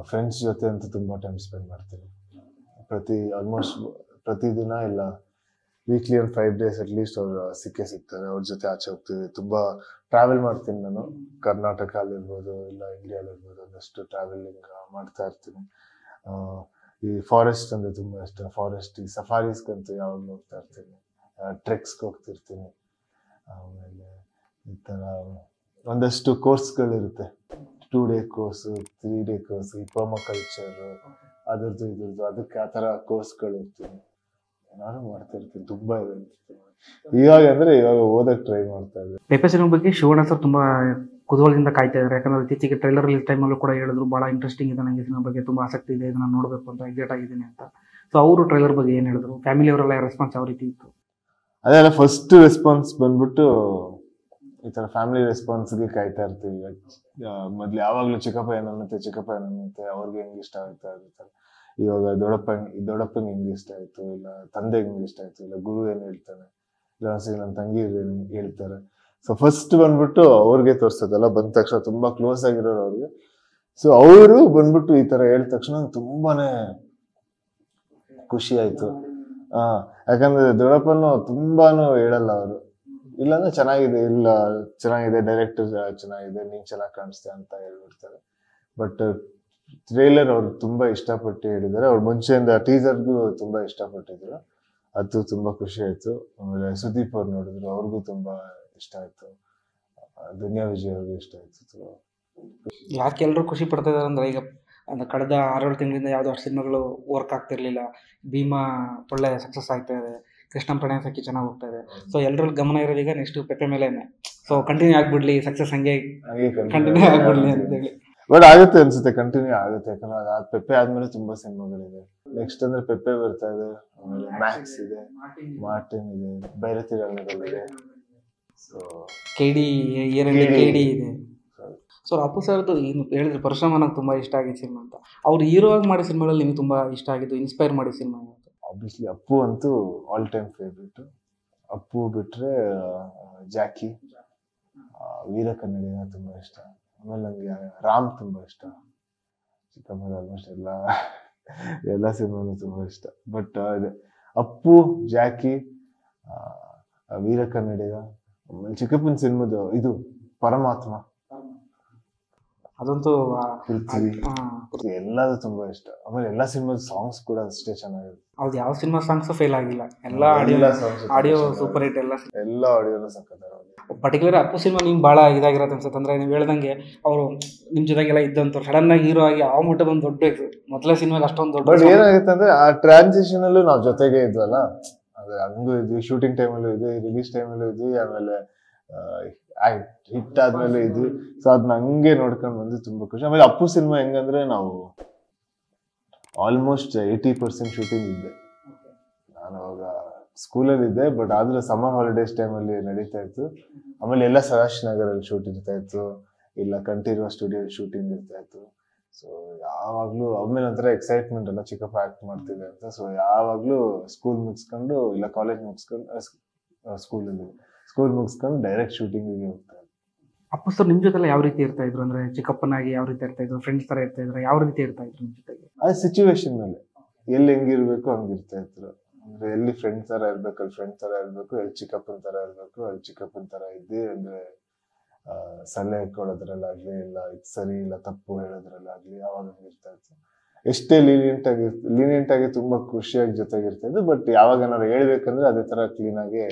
ಫ್ರೆಂಡ್ಸ್ ಜೊತೆ ಅಂತೂ ತುಂಬಾ ಟೈಮ್ ಸ್ಪೆಂಡ್ ಮಾಡ್ತೀನಿ. ಆಲ್ಮೋಸ್ಟ್ ಪ್ರತಿದಿನ ಇಲ್ಲ ವೀಕ್ಲಿ ಒಂದು 5 days ಅಟ್ಲೀಸ್ಟ್ ಅವ್ರು ಸಿಗ್ತಾರೆ, ಅವ್ರ ಜೊತೆ ಆಚೆ ಹೋಗ್ತೀವಿ. ತುಂಬಾ ಟ್ರಾವೆಲ್ ಮಾಡ್ತೀನಿ ನಾನು, ಕರ್ನಾಟಕ ಅಲ್ಲಿರ್ಬೋದು ಇಲ್ಲ ಇಂಡಿಯಾಲಿರ್ಬೋದು, ಒಂದಷ್ಟು ಟ್ರಾವೆಲಿಂಗ್ ಮಾಡ್ತಾ ಇರ್ತೀನಿ. ಈ ಫಾರೆಸ್ಟ್ ಅಂದ್ರೆ ತುಂಬಾ ಇಷ್ಟ, ಫಾರೆಸ್ಟ್ ಈ ಸಫಾರೀಸ್ಗಂತೂ ಯಾವಾಗಲೂ ಹೋಗ್ತಾ ಇರ್ತೀನಿ, ಟ್ರೆಕ್ಸ್ಗೆ ಹೋಗ್ತಿರ್ತೀನಿ. ಆಮೇಲೆ ಈ ತರ ಒಂದಷ್ಟು ಕೋರ್ಸ್ಗಳಿರುತ್ತೆ, 2 day ಕೋರ್ಸ್, 3 day ಕೋರ್ಸ್, ಈ ಪರ್ಮಕಲ್ಚರ್ ಅದ್ರದ್ದು ಇದ್ರದ್ದು, ಅದಕ್ಕೆ ಆ ತರ ಕೋರ್ಸ್ಗಳು ಹೋಗ್ತೀನಿ, ಏನಾದ್ರು ಮಾಡ್ತಾ ಇರ್ತೀನಿ. ತುಂಬಾ ಇದೆ ಇವಾಗ ಓದಕ್ ಟ್ರೈ ಮಾಡ್ತಾ ಇದ್ದೆ.
ಪೇಪರ್ ಸಿನಿಮಾ ಬಗ್ಗೆ ಶಿವಣ್ಣ ಸರ್ ತುಂಬಾ ಕುತೂಹಲದಿಂದ ಕಾಯ್ತಾ ಇದ್ದಾರೆ. ಯಾಕಂದ್ರೆ ಇತ್ತೀಚೆಗೆ ಟ್ರೈಲರ್ ರಿಲೀಸ್ ಟೈಮಲ್ಲೂ ಕೂಡ ಹೇಳಿದ್ರು ಬಹಳ ಇಂಟ್ರೆಸ್ಟಿಂಗ್ ಇದೆ, ನನಗೆ ಸಿನಿಮಾ ಬಗ್ಗೆ ತುಂಬಾ ಆಸಕ್ತಿ ಇದೆ, ಇದನ್ನ ನೋಡಬೇಕು ಅಂತ ಎಕ್ಸೈಟ್ ಆಗಿದ್ದೀನಿ ಅಂತ. ಸೊ ಅವರು ಟ್ರೈಲರ್ ಬಗ್ಗೆ ಏನ್ ಹೇಳಿದ್ರು? ಫ್ಯಾಮಿಲಿ ಅವರೆಲ್ಲ ರೆಸ್ಪಾನ್ಸ್ ಯಾವ ರೀತಿ ಇತ್ತು?
ಅದೆಲ್ಲ ಫಸ್ಟ್ ರೆಸ್ಪಾನ್ಸ್ ಬಂದ್ಬಿಟ್ಟು ಈ ತರ ಫ್ಯಾಮಿಲಿ ರೆಸ್ಪಾನ್ಸ್ಗೆ ಕಾಯ್ತಾ ಇರ್ತೀವಿ. ಮೊದ್ಲು ಯಾವಾಗ್ಲೂ ಚಿಕ್ಕಪ್ಪ ಏನನ್ನುತ್ತೆ ಅವ್ರಿಗೆ ಹೆಂಗ್ ಇಷ್ಟ ಆಗುತ್ತೆ ಅದೇ. ಇವಾಗ ದೊಡ್ಡಪ್ಪಂಗೆ ಹೆಂಗ್ ಇಷ್ಟ ಆಯ್ತು, ಇಲ್ಲ ತಂದೆಗೆ ಹೆಂಗ್ ಇಷ್ಟ ಆಯ್ತು, ಇಲ್ಲ ಗುರು ಏನ್ ಹೇಳ್ತಾನೆ, ಇಲ್ಲ ನನ್ನ ತಂಗಿ ಹೇಳ್ತಾರೆ. ಸೊ ಫಸ್ಟ್ ಬಂದ್ಬಿಟ್ಟು ಅವ್ರಿಗೆ ತೋರಿಸೋದಲ್ಲ, ಬಂದ ತಕ್ಷಣ ತುಂಬಾ ಕ್ಲೋಸ್ ಆಗಿರೋರು ಅವ್ರಿಗೆ. ಸೊ ಅವರು ಬಂದ್ಬಿಟ್ಟು ಈ ತರ ಹೇಳಿದ ತಕ್ಷಣ ತುಂಬಾನೇ ಖುಷಿ ಆಯ್ತು. ಯಾಕಂದ್ರೆ ದೊಡ್ಡಪ್ಪನು ತುಂಬಾನು ಹೇಳಲ್ಲ ಅವರು, ಇಲ್ಲಾಂದ್ರೆ ಚೆನ್ನಾಗಿದೆ, ಇಲ್ಲ ಚೆನ್ನಾಗಿದೆ, ಡೈರೆಕ್ಟರ್ ಚೆನ್ನಾಗಿದೆ, ನೀನ್ ಚೆನ್ನಾಗಿ ಕಾಣಿಸ್ತೆ ಅಂತ ಹೇಳ್ಬಿಡ್ತಾರೆ. ಬಟ್ ಟ್ರೇಲರ್ ಅವ್ರು ತುಂಬಾ ಇಷ್ಟಪಟ್ಟು ಹೇಳಿದ್ದಾರೆ. ಅವ್ರು ಮುಂಚೆಯಿಂದ ಟೀಸರ್ಗೂ ತುಂಬಾ ಇಷ್ಟಪಟ್ಟಿದ್ರು, ಅದು ತುಂಬಾ ಖುಷಿ ಆಯ್ತು. ಆಮೇಲೆ ಸುದೀಪ್ ಅವ್ರು ನೋಡಿದ್ರು, ಅವ್ರಿಗೂ ತುಂಬಾ ಇಷ್ಟ ಆಯ್ತು. ದುನಿಯಾ ವಿಜಯ್ ಅವ್ರಿಗೂ ಇಷ್ಟ ಆಯ್ತು.
ಯಾಕೆ ಎಲ್ಲರೂ ಖುಷಿ ಪಡ್ತಾ ಇದಾರೆ ಅಂದ್ರೆ, ಈಗ ಅಂದ್ರೆ ಕಳೆದ 6-7 ತಿಂಗಳಿಂದ ಯಾವುದೋ ಸಿನಿಮಾಗಳು ವರ್ಕ್ ಆಗ್ತಿರ್ಲಿಲ್ಲ. ಭೀಮಾ ಒಳ್ಳೆ ಸಕ್ಸಸ್ ಆಗ್ತಾ ಇದೆ, ಕೃಷ್ಣ ಪ್ರಣಯ ಸಖಿ ಚೆನ್ನಾಗಿ ಹೋಗ್ತಾ ಇದೆ. ಸೊ ಎಲ್ಲರ ಗಮನ ಇರೋದು ಈಗ ನೆಕ್ಸ್ಟ್ ಪೆಪ್ಪೆ ಮೇಲೇನೆ. ಸೊ ಕಂಟಿನ್ಯೂ ಆಗ್ಬಿಡ್ಲಿ, ಸಕ್ಸಸ್ ಹಂಗೆ ಕಂಟಿನ್ಯೂ ಆಗ್ಬಿಡ್ಲಿ ಅಂತೇಳಿ.
ಬಟ್ ಆಗುತ್ತೆ ಅನ್ಸುತ್ತೆ, ಕಂಟಿನ್ಯೂ ಆಗುತ್ತೆ. ಯಾಕಂದ್ರೆ ಅದಾದ ಪೆಪ್ಪೆ ಆದ್ಮೇಲೆ ತುಂಬಾ ಸಿನಿಮಾಗಳಿದೆ. ನೆಕ್ಸ್ಟ್ ಅಂದ್ರೆ ಪೆಪ್ಪೆ ಬರ್ತಾ ಇದೆ, ಆಮೇಲೆ ಮ್ಯಾಕ್ಸ್ ಇದೆ, ಮಾರ್ಟಿನ್ ಇದೆ, ಭೈರತಿ ರಂಗದಲ್ಲಿದೆ, ಸೊ
KD ಇದೆ. ಸೊ ಅಪ್ಪು ಸರ್ದು ಏನು ಹೇಳಿದ್ರೆ ಪರಶುರಾಮ ನಂಗೆ ತುಂಬ ಇಷ್ಟ ಆಗಿದ್ದ ಸಿನಿಮಾ ಅಂತ. ಅವ್ರು ಹೀರೋ ಆಗಿ ಮಾಡೋ ಸಿನಿಮಾಗಳಲ್ಲಿ ನಿಮ್ಗೆ ತುಂಬ ಇಷ್ಟ ಆಗಿದ್ದು, ಇನ್ಸ್ಪೈರ್ ಮಾಡಿ ಸಿನಿಮಾ ಅಂತ?
ಆಬ್ವಿಯಸ್ಲಿ ಅಪ್ಪು ಅಂತೂ ಆಲ್ ಟೈಮ್ ಫೇವ್ರೇಟ್. ಅಪ್ಪು ಬಿಟ್ರೆ ಜಾಕಿ, ವೀರ ಕನ್ನಡಿಗ ತುಂಬಾ ಇಷ್ಟ. ಆಮೇಲೆ ನನಗೆ ರಾಮ್ ತುಂಬಾ ಇಷ್ಟ. ಚಿಕ್ಕಮ್ಮದ ಆಲ್ಮೋಸ್ಟ್ ಎಲ್ಲ ಸಿನಿಮಾನು ತುಂಬಾ ಇಷ್ಟ. ಬಟ್ ಅಪ್ಪು, ಜಾಕಿ, ವೀರ ಕನ್ನಡಿಗ, ಆಮೇಲೆ ಚಿಕ್ಕಪ್ಪನ ಸಿನಿಮಾದ ಇದು ಪರಮಾತ್ಮ,
ಅದಂತೂ
ಎಲ್ಲದೂ ತುಂಬಾ ಇಷ್ಟ. ಆಮೇಲೆ ಎಲ್ಲಾ ಸಿನಿಮಾದ ಸಾಂಗ್ಸ್ ಕೂಡ ಅಷ್ಟೇ ಚೆನ್ನಾಗಿರುತ್ತೆ.
ಹೌದು, ಯಾವ ಸಿನಿಮಾ ಸಾಂಗ್ಸ್ ಫೇಲ್ ಆಗಿಲ್ಲ. ಎಲ್ಲ ಆಡಿಯೋ ಸೂಪರ್ ಹಿಟ್.
ಎಲ್ಲ ಆಡಿಯೋನು ಸಕ್ಕತ್ತಾಗಿ.
ಪರ್ಟಿಕ್ಯುಲರ್ ಅಪ್ಪು ಸಿನಿಮಾ ನಿಮ್ಗೆ ಭಾಳ ಇದಾಗಿರತ್ತೆ ಅನ್ಸುತ್ತೆ. ಅಂದ್ರೆ ನೀವು ಹೇಳ್ದಂಗೆ ಅವರು ನಿಮ್ಮ ಜೊತೆಗೆಲ್ಲ ಇದ್ದಂಥವ್ರು ಸಡನ್ ಆಗಿ ಹೀರೋ ಆಗಿ ಆ ಮಟ್ಟ ಬಂದು ದೊಡ್ಡ ಮೊದಲೇ ಸಿನಿಮಾಗೆ ಅಷ್ಟೊಂದು ದೊಡ್ಡ.
ಬಟ್ ಏನಾಗುತ್ತೆ ಅಂದ್ರೆ ಆ ಟ್ರಾನ್ಸಿಷನ್ ಅಲ್ಲೂ ನಾವು ಜೊತೆಗೆ ಇದ್ವಲ್ಲ, ಅದೇ ಹಂಗೂ ಇದ್ವಿ, ಶೂಟಿಂಗ್ ಟೈಮಲ್ಲೂ ಇದ್ವಿ, ರಿಲೀಸ್ ಟೈಮಲ್ಲೂ ಇದ್ವಿ, ಆಮೇಲೆ ಹಿಟ್ ಆದ್ಮೇಲೆ ಇದ್ವಿ. ಸೊ ಅದನ್ನ ಹಂಗೆ ನೋಡ್ಕೊಂಡು ಬಂದು ತುಂಬಾ ಖುಷಿ. ಆಮೇಲೆ ಅಪ್ಪು ಸಿನಿಮಾ ಹೆಂಗಂದ್ರೆ ನಾವು ಆಲ್ಮೋಸ್ಟ್ 80% ಶೂಟಿಂಗ್ ಇದ್ದೆ. ನಾನು ಅವಾಗ ಸ್ಕೂಲಲ್ಲಿ ಇದ್ದೆ, ಬಟ್ ಆದ್ರೆ ಸಮ್ಮರ್ ಹಾಲಿಡೇಸ್ ಟೈಮಲ್ಲಿ ನಡೀತಾ ಇತ್ತು. ಆಮೇಲೆ ಎಲ್ಲ ಸದಾಶ್ ನಗರಲ್ಲಿ ಶೂಟ್ ಇರ್ತಾ ಇತ್ತು, ಇಲ್ಲ ಕಂಠೀರವ ಸ್ಟುಡಿಯೋ ಶೂಟಿಂಗ್ ಇರ್ತಾ ಇತ್ತು. ಸೊ ಯಾವಾಗ್ಲೂ ಆಮೇಲೆ ಒಂಥರ ಎಕ್ಸೈಟ್ಮೆಂಟ್ ಅಲ್ಲ, ಚಿಕ್ಕಪ್ಪ ಆಕ್ಟ್ ಮಾಡ್ತಿದೆ ಅಂತ. ಸೊ ಯಾವಾಗ್ಲೂ ಸ್ಕೂಲ್ ಮುಗಿಸ್ಕೊಂಡು ಇಲ್ಲ ಕಾಲೇಜ್ ಮುಗಿಸ್ಕೊಂಡು ಸ್ಕೂಲ್ ಮುಗಿಸ್ಕೊಂಡು ಡೈರೆಕ್ಟ್ ಶೂಟಿಂಗಿಗೆ ಹೋಗ್ತಾ ಇದ್ರು.
ಅಪ್ಪು ಸರ್ ನಿಮ್ಮ ಜೊತೆ ಯಾವ ರೀತಿ ಇರ್ತಾ ಇದ್ರು? ಅಂದ್ರೆ ಚಿಕ್ಕಪ್ಪನಾಗಿ ಯಾವ ರೀತಿ ಇರ್ತಾ ಇದ್ರು? ಫ್ರೆಂಡ್ಸ್ ತರ ಇರ್ತಾ ಇದ್ರು? ಯಾವ ರೀತಿ ಇರ್ತಾ ಇದ್ರು ನಿಮ್ಮ ಜೊತೆಗೆ?
ಅದು ಸಿಚುವೇಶನ್ ಮೇಲೆ, ಎಲ್ಲಿ ಹೆಂಗಿರ್ಬೇಕು ಹಂಗಿರ್ತಾ ಇದ್ರು. ಅಂದ್ರೆ ಎಲ್ಲಿ ಫ್ರೆಂಡ್ ತರ ಇರ್ಬೇಕು ಅಲ್ಲಿ ಫ್ರೆಂಡ್ ತರ ಇರ್ಬೇಕು, ಎಲ್ಲಿ ಚಿಕ್ಕಪ್ಪನ ತರ ಇರ್ಬೇಕು ಅಲ್ಲಿ ಚಿಕ್ಕಪ್ಪನ ತರ ಇದ್ದಿ. ಅಂದ್ರೆ ಸಲಹೆ ಕೊಡೋದ್ರಲ್ಲಾಗ್ಲಿ, ಇಲ್ಲ ಇದು ಸರಿ ಇಲ್ಲ ತಪ್ಪು ಹೇಳೋದ್ರಲ್ಲಾಗ್ಲಿ ಯಾವಾಗ ಇರ್ತಾ ಇತ್ತು. ಎಷ್ಟೇ ಲೀನಿಯಂಟ್ ಆಗಿ ತುಂಬಾ ಖುಷಿಯಾಗಿ ಜೊತೆಗಿರ್ತಾ ಇದ್ದು. ಬಟ್ ಯಾವಾಗ ಏನಾದ್ರು ಹೇಳ್ಬೇಕಂದ್ರೆ ಅದೇ ತರ ಕ್ಲೀನ್ ಆಗಿ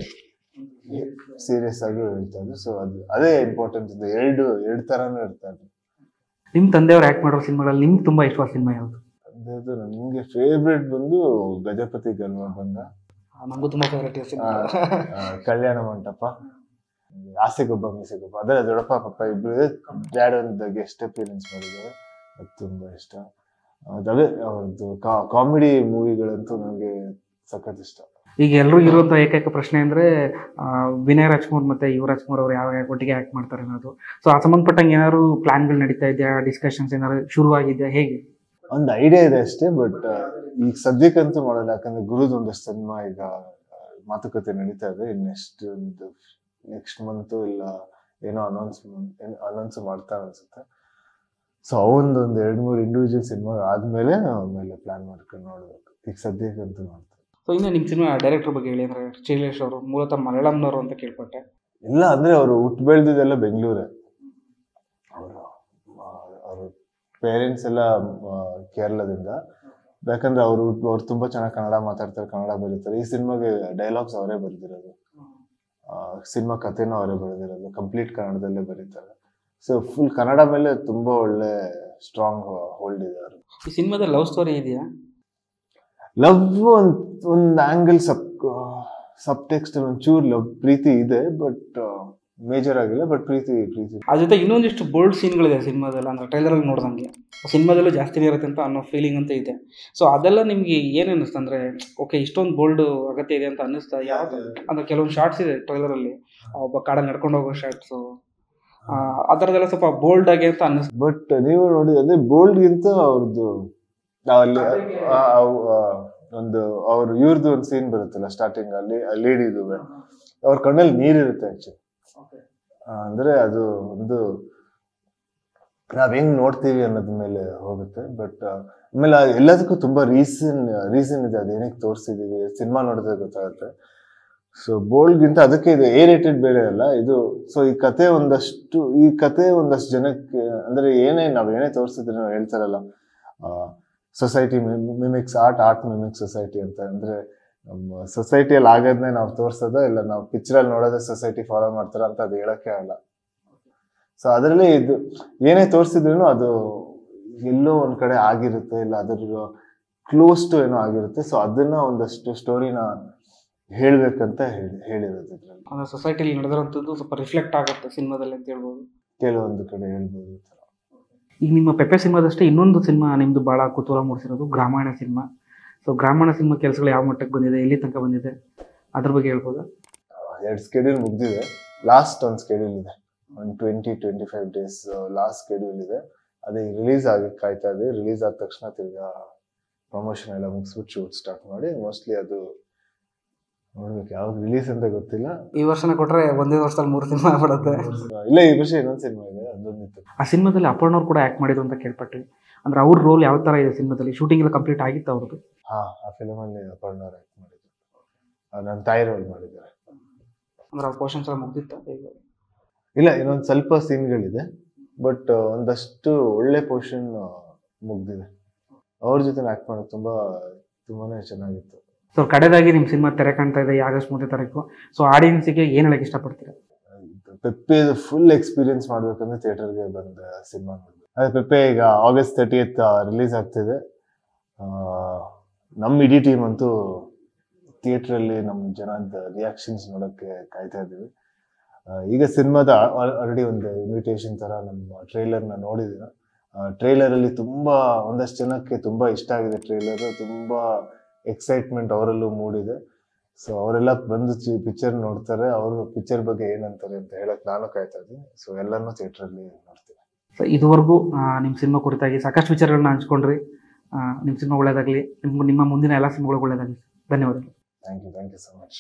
ಸೀರಿಯಸ್ ಆಗಿ ಹೇಳ್ತಾ ಇದ್ರು. ಸೊ ಅದೇ ಇಂಪಾರ್ಟೆಂಟ್ ಇದೆ. ಎರಡು ತರಾನು ಇರ್ತಾ ಇದ್ರು.
ನಿಮ್ ತಂದೆಯವ್ರು ಆಕ್ಟ್ ಮಾಡೋ ಸಿನಿಮಾಗಳಲ್ಲಿ ನಿಮ್ಗೆ ತುಂಬಾ ಇಷ್ಟವಾದ ಸಿನಿಮಾ ಯಾವುದು?
ನನ್ಗೆ ಫೇವ್ರೇಟ್ ಬಂದು ಗಜಪತಿ ಗಲ್ವಭಂಗ,
ನಂಗೂ ತುಂಬಾ ಫೇವ್ರೇಟ್ ಸಿನಿಮಾ.
ಕಲ್ಯಾಣ ಮಂಟಪ, ಆಸೆಗೊಬ್ಬ ಮೀಸೆಗೊಬ್ಬ, ಅದೇ ದೊಡ್ಡಪ್ಪ ಪಪ್ಪ ಇಬ್ರು ಡ್ಯಾಡ್ ಒಂದು ಗೆಸ್ಟ್ ಅಪಿಯರೆನ್ಸ್ ಮಾಡಿದ್ದಾರೆ, ಅದು ತುಂಬಾ ಇಷ್ಟ. ಅದೇ ಅವ್ರದ್ದು ಕಾಮಿಡಿ ಮೂವಿಗಳಂತೂ ನನಗೆ ಸಖತ್ ಇಷ್ಟ.
ಈಗ ಎಲ್ರಿಗೂ ಇರುವಂತ ಏಕೈಕ ಪ್ರಶ್ನೆ ಅಂದ್ರೆ ವಿನಯ್ ರಾಜ್ಕುಮಾರ್ ಮತ್ತೆ ಯುವರಾಜ್ ಕುಮಾರ್ ಅವರು ಯಾವಾಗ ಒಟ್ಟಿಗೆ ಆಕ್ಟ್ ಮಾಡ್ತಾರೆ ಅನ್ನೋದು. ಸೊ ಆ ಸಂಬಂಧಪಟ್ಟಂಗೆ ಏನಾದ್ರು ಪ್ಲಾನ್ಗಳು ನಡೀತಾ ಇದೆಯಾ? ಡಿಸ್ಕಷನ್ಸ್ ಏನಾದ್ರು ಶುರುವಾಗಿದೆಯಾ? ಹೇಗೆ?
ಒಂದು ಐಡಿಯಾ ಇದೆ ಅಷ್ಟೇ, ಬಟ್ ಈಗ ಸದ್ಯಕ್ಕಂತೂ ಮಾಡಲ್ಲ. ಯಾಕಂದ್ರೆ ಗುರುದ್ ಒಂದಷ್ಟು ಸಿನಿಮಾ ಈಗ ಮಾತುಕತೆ ನಡೀತಾ ಇದೆ. ನೆಕ್ಸ್ಟ್ ಮಂತ್ ಇಲ್ಲ ಏನೋ ಅನೌನ್ಸ್ ಮಾಡ್ತಾ ಅನ್ಸುತ್ತೆ. ಸೊ ಅವೊಂದು 2-3 ಇಂಡಿವಿಜುವಲ್ ಸಿನಿಮಾ ಆದ್ಮೇಲೆ ಪ್ಲಾನ್ ಮಾಡ್ಕೊಂಡು ನೋಡ್ಬೇಕು. ಈಗ ಸದ್ಯಕ್ಕಂತೂ ಮಾಡ್ತಾರೆ.
ಸೊ ಇನ್ನು ನಿಮ್ಮ ಸಿನಿಮಾ ಡೈರೆಕ್ಟರ್ ಬಗ್ಗೆ ಹೇಳಿ. ಅಂದ್ರೆ ಶ್ರೀಲೇಶ್ ಅವರು ಮೂಲತಃ ಮಲಯಾಳಂನವರು ಅಂತ ಕೇಳ್ಪಟ್ಟೆ.
ಇಲ್ಲ, ಅಂದ್ರೆ ಅವರು ಹುಟ್ಟು ಬೆಳೆದಿದ್ದೆಲ್ಲ ಬೆಂಗಳೂರೇ. ಅವರು ಪೇರೆಂಟ್ಸ್ ಎಲ್ಲ ಕೇರಳದಿಂದ. ಯಾಕಂದ್ರೆ ಅವ್ರು ತುಂಬಾ ಚೆನ್ನಾಗಿ ಕನ್ನಡ ಮಾತಾಡ್ತಾರೆ, ಕನ್ನಡ ಬರೀತಾರೆ. ಈ ಸಿನಿಮಾಗೆ ಡೈಲಾಗ್ಸ್ ಅವರೇ ಬರೆದಿರೋದು, ಸಿನಿಮಾ ಕಥೆನೂ ಅವರೇ ಬರೆದಿರೋದು, ಕಂಪ್ಲೀಟ್ ಕನ್ನಡದಲ್ಲೇ ಬರೀತಾರೆ. ಸೊ ಫುಲ್ ಕನ್ನಡ ಮೇಲೆ ತುಂಬಾ ಒಳ್ಳೆ ಸ್ಟ್ರಾಂಗ್ ಹೋಲ್ಡ್ ಇದೆ ಅವರು.
ಈ ಸಿನಿಮಾದಲ್ಲಿ ಲವ್ ಸ್ಟೋರಿ ಇದೆಯಾ?
ಲವ್ ಒಂದ್ ಆಂಗಲ್ ಸಬ್ ಟೆಕ್ಸ್ಟ್ ಒಂಚೂರು ಲವ್ ಪ್ರೀತಿ ಇದೆ, ಬಟ್ ಮೇಜರ್ ಆಗಿಲ್ಲ. ಬಟ್ ಪ್ರೀತಿ ಅದ್ರ
ಜೊತೆ ಇನ್ನೊಂದಿಷ್ಟು ಬೋಲ್ಡ್ ಸೀನ್ಗಳಿದೆ ಸಿನಿಮಾದಲ್ಲಿ. ಅಂದ್ರೆ ಟ್ರೈಲರ್ ಅಲ್ಲಿ ನೋಡ್ದಂಗೆ ಸಿನಿಮಾದಲ್ಲೂ ಜಾಸ್ತಿನೇ ಇರುತ್ತೆ ಅಂತ ಅನ್ನೋ ಫೀಲಿಂಗ್ ಅಂತ ಇದೆ. ಸೊ ಅದೆಲ್ಲ ನಿಮ್ಗೆ ಏನ್ ಅನ್ನಿಸ್ತು? ಅಂದ್ರೆ ಓಕೆ ಇಷ್ಟೊಂದು ಬೋಲ್ಡ್ ಅಗತ್ಯ ಇದೆ ಅಂತ ಅನ್ನಿಸ್ತಾ? ಯಾವ್ದು ಅಂದ್ರೆ ಕೆಲವೊಂದು ಶಾರ್ಟ್ಸ್ ಇದೆ ಟ್ರೈಲರ್ ಅಲ್ಲಿ, ಒಬ್ಬ ಕಾಡಲ್ಲಿ ನಡ್ಕೊಂಡು ಹೋಗೋ ಶಾರ್ಟ್ಸ್, ಅದರದೆಲ್ಲ ಸ್ವಲ್ಪ ಬೋಲ್ಡ್ ಆಗಿ ಅಂತ ಅನ್ನಿಸ್ತು.
ಬಟ್ ನೀವು ನೋಡಿ, ಅದೇ ಬೋಲ್ಡ್ಗಿಂತ ಅವ್ರದ್ದು ಅಲ್ಲಿ ಒಂದು ಇವ್ರದ್ದು ಒಂದು ಸೀನ್ ಬರುತ್ತಲ್ಲ ಸ್ಟಾರ್ಟಿಂಗ್ ಅಲ್ಲಿ, ಲೇಡಿದು ಅವ್ರ ಕಣ್ಣಲ್ಲಿ ನೀರಿರುತ್ತೆ ಆಕ್ಚುಲಿ. ಅಂದ್ರೆ ಅದು ಒಂದು ನಾವ್ ಹೆಂಗ್ ನೋಡ್ತೀವಿ ಅನ್ನೋದ್ರ ಮೇಲೆ ಹೋಗುತ್ತೆ. ಬಟ್ ಆಮೇಲೆ ಎಲ್ಲದಕ್ಕೂ ತುಂಬಾ ರೀಸನ್ ಇದೆ, ಅದೇನಕ್ಕೆ ತೋರಿಸಿದೀವಿ ಸಿನಿಮಾ ನೋಡಿದ್ರೆ ಗೊತ್ತಾಗುತ್ತೆ. ಸೊ ಬೋಲ್ಡ್ಗಿಂತ ಅದಕ್ಕೆ ಇದು ಎ ರೇಟೆಡ್ ಬೇರೆ ಅಲ್ಲ ಇದು. ಸೊ ಈ ಕತೆ ಒಂದಷ್ಟು ಜನಕ್ಕೆ ಅಂದ್ರೆ ನಾವೇನೇ ತೋರಿಸಿದ್ರೆ ನಾವು ಹೇಳ್ತಾರಲ್ಲ, society mimics art mimics society ಅಂತ. ಅಂದ್ರೆ ನಮ್ಮ ಸೊಸೈಟಿಯಲ್ಲಿ ಆಗೋದನ್ನೇ ನಾವು ತೋರ್ಸೋದ ಇಲ್ಲ ನಾವು ಪಿಕ್ಚರಲ್ಲಿ ನೋಡೋದೇ ಸೊಸೈಟಿ ಫಾಲೋ ಮಾಡ್ತಾರ ಅಂತ ಅದು ಹೇಳಕ್ಕೆ ಆಗಲ್ಲ. ಸೊ ಅದರಲ್ಲಿ ಇದು ಏನೇ ತೋರಿಸಿದ್ರು ಅದು ಎಲ್ಲೋ ಒಂದ್ ಕಡೆ ಆಗಿರುತ್ತೆ, ಇಲ್ಲ ಅದ್ರ ಕ್ಲೋಸ್ ಟು ಏನೋ ಆಗಿರುತ್ತೆ. ಸೊ ಅದನ್ನ ಒಂದಷ್ಟು ಸ್ಟೋರಿನ ಹೇಳ್ಬೇಕಂತ ಹೇಳಿರೋದು ಇದ್ರಲ್ಲಿ.
ಅಂದ್ರೆ ಸೊಸೈಟಿಲಿ ನಡೆದಿರೋಂಥದ್ದು ಸ್ವಲ್ಪ ರಿಫ್ಲೆಕ್ಟ್ ಆಗುತ್ತೆ ಸಿನಿಮಾದಲ್ಲಿ ಅಂತ ಹೇಳ್ಬೋದು.
ಕೆಲವೊಂದು ಕಡೆ ಹೇಳ್ಬೋದು.
ಈಗ ನಿಮ್ಮ ಪೆಪ್ಪೆ ಸಿನಿಮಾದಷ್ಟೇ ಇನ್ನೊಂದು ಸಿನಿಮಾ ನಿಮ್ದು ಬಹಳ ಕುತೂಹಲ ಮೂಡಿಸಿರೋದು Gramayana cinema. So Gramayana cinema ಕೆಲಸಗಳು ಯಾವ ಮಟ್ಟಕ್ಕೆ ಬಂದಿದೆ, ಎಲ್ಲಿ ತನಕ ಬಂದಿದೆ, ಅದ್ರ ಬಗ್ಗೆ ಹೇಳ್ಬೋದಾ?
2 ಸ್ಕೆಡ್ಯೂಲ್ ಮುಗ್ದಿದೆ, ಲಾಸ್ಟ್ ಒಂದು ಸ್ಕೆಡ್ಯೂಲ್ ಇದೆ, ಒಂದು 20-25 ಡೇಸ್ ಲಾಸ್ಟ್ ಸ್ಕೆಡ್ಯೂಲ್ ಇದೆ. ಅದೇ ರಿಲೀಸ್ ಆಗಿ ಕಾಯ್ತಾ ಇದೆ. ರಿಲೀಸ್ ಆದ ತಕ್ಷಣ ತಿರ್ಗಾ ಪ್ರಮೋಷನ್ ಎಲ್ಲ ಮುಗಿಸ್ಬಿಟ್ಟು ಶೂಟ್ ಸ್ಟಾರ್ಟ್ ಮಾಡಿ ಮೋಸ್ಟ್ಲಿ ಅದು ನೋಡ್ಬೇಕು, ಯಾವಾಗ ರಿಲೀಸ್ ಅಂತ ಗೊತ್ತಿಲ್ಲ.
ಈ ವರ್ಷನೇ ಕೊಟ್ರೆ ಒಂದೇ ವರ್ಷದಲ್ಲಿ 3 ಸಿನಿಮಾ ಬಿಡುತ್ತೆ.
ಇಲ್ಲ, ಈ ವರ್ಷ ಇನ್ನೊಂದು ಸಿನಿಮಾ ಇದೆ, ಅದೊಂದಿತ್ತು.
ಆ ಸಿನಿಮಾದಲ್ಲಿ ಅಪರ್ಣವ್ರು ಕೂಡ ಆಕ್ಟ್ ಮಾಡಿದ್ರು ಅಂತ ಕೇಳ್ಪಟ್ವಿ. ಅಂದ್ರೆ ಅವ್ರ ರೋಲ್ ಯಾವ ತರ ಇದೆ ಸಿನಿಮಾದಲ್ಲಿ? ಶೂಟಿಂಗ್ ಎಲ್ಲ ಕಂಪ್ಲೀಟ್ ಆಗಿತ್ತು ಅವ್ರದ್ದು?
ಆ ಫಿಲಮ್ ಅಲ್ಲಿ ಅಪರ್ಣವ್ರು ಆಕ್ಟ್ ಮಾಡಿದ್ರು, ನನ್ನ ತಾಯಿ ರೋಲ್ ಮಾಡಿದ್ದಾರೆ.
ಅಂದ್ರೆ ಅವ್ರ ಪೋರ್ಷನ್ಸ್ ಎಲ್ಲ ಮುಗ್ದಿತ್ತ?
ಇಲ್ಲ, ಇನ್ನೊಂದು ಸ್ವಲ್ಪ ಸೀನ್ಗಳಿದೆ, ಬಟ್ ಒಂದಷ್ಟು ಒಳ್ಳೆ ಪೋರ್ಷನ್ ಮುಗ್ದಿದೆ. ಅವ್ರ ಜೊತೆ ಆಕ್ಟ್ ಮಾಡೋದು ತುಂಬಾನೇ ಚೆನ್ನಾಗಿತ್ತು.
ಸೊ ಕಡೆದಾಗಿ ನಿಮ್ಮ ಸಿನಿಮಾ ತೆರೆ ಕಾಣ್ತಾ ಇದೆ ಆಗಸ್ಟ್ 3ನೇ ತಾರೀಕು. ಸೊ ಆಡಿಯನ್ಸ್ಗೆ ಏನ್ ಹೇಳಕ್ ಇಷ್ಟಪಡ್ತೀರಾ?
ಪೆಪ್ಪೆ ಫುಲ್ ಎಕ್ಸ್ಪೀರಿಯನ್ಸ್ ಮಾಡ್ಬೇಕಂದ್ರೆ ಥಿಯೇಟರ್ಗೆ ಬಂದ ಸಿನಿಮಾ ನೋಡ್ಬೇಕು. ಅದೇ ಪೆಪ್ಪೆ ಈಗ August 30th ರಿಲೀಸ್ ಆಗ್ತಿದೆ. ನಮ್ಮ ಇಡೀ ಟೀಮ್ ಅಂತೂ ಥಿಯೇಟ್ರಲ್ಲಿ ನಮ್ಮ ಜನದ ರಿಯಾಕ್ಷನ್ಸ್ ನೋಡೋಕ್ಕೆ ಕಾಯ್ತಾ ಇದ್ದೀವಿ. ಈಗ ಸಿನಿಮಾದ ಆಲ್ರೆಡಿ ಒಂದು ಇನ್ವಿಟೇಷನ್ ತರ ನಮ್ಮ ಟ್ರೈಲರ್ನ ನೋಡಿದ್ದೀರ. ಟ್ರೈಲರಲ್ಲಿ ಒಂದಷ್ಟು ಜನಕ್ಕೆ ತುಂಬಾ ಇಷ್ಟ ಆಗಿದೆ. ಟ್ರೈಲರ್ ತುಂಬಾ ಎಕ್ಸೈಟ್ಮೆಂಟ್ ಅವರಲ್ಲೂ ಮೂಡಿದೆ. ಸೊ ಅವರೆಲ್ಲ ಬಂದು ಪಿಕ್ಚರ್ ನೋಡ್ತಾರೆ, ಅವರು ಪಿಕ್ಚರ್ ಬಗ್ಗೆ ಏನಂತಾರೆ ಅಂತ ಹೇಳಕ್ ನಾನು ಕಾಯ್ತಾ ಇದ್ದೀನಿ. ಸೊ ಎಲ್ಲಾನು ಥಿಯೇಟ್ರಲ್ಲಿ ನೋಡ್ತೀನಿ.
ಸೊ ಇದುವರೆಗೂ ನಿಮ್ಮ ಸಿನಿಮಾ ಕುರಿತಾಗಿ ಸಾಕಷ್ಟು ವಿಚಾರಗಳನ್ನ ಹಂಚ್ಕೊಂಡ್ರಿ. ನಿಮ್ಮ ಸಿನಿಮಾ ಒಳ್ಳೇದಾಗಲಿ, ನಿಮ್ಮ ಮುಂದಿನ ಎಲ್ಲ ಸಿನಿಮಾಗಳು ಒಳ್ಳೇದಾಗಲಿ. ಧನ್ಯವಾದಗಳು.
Thank you so much.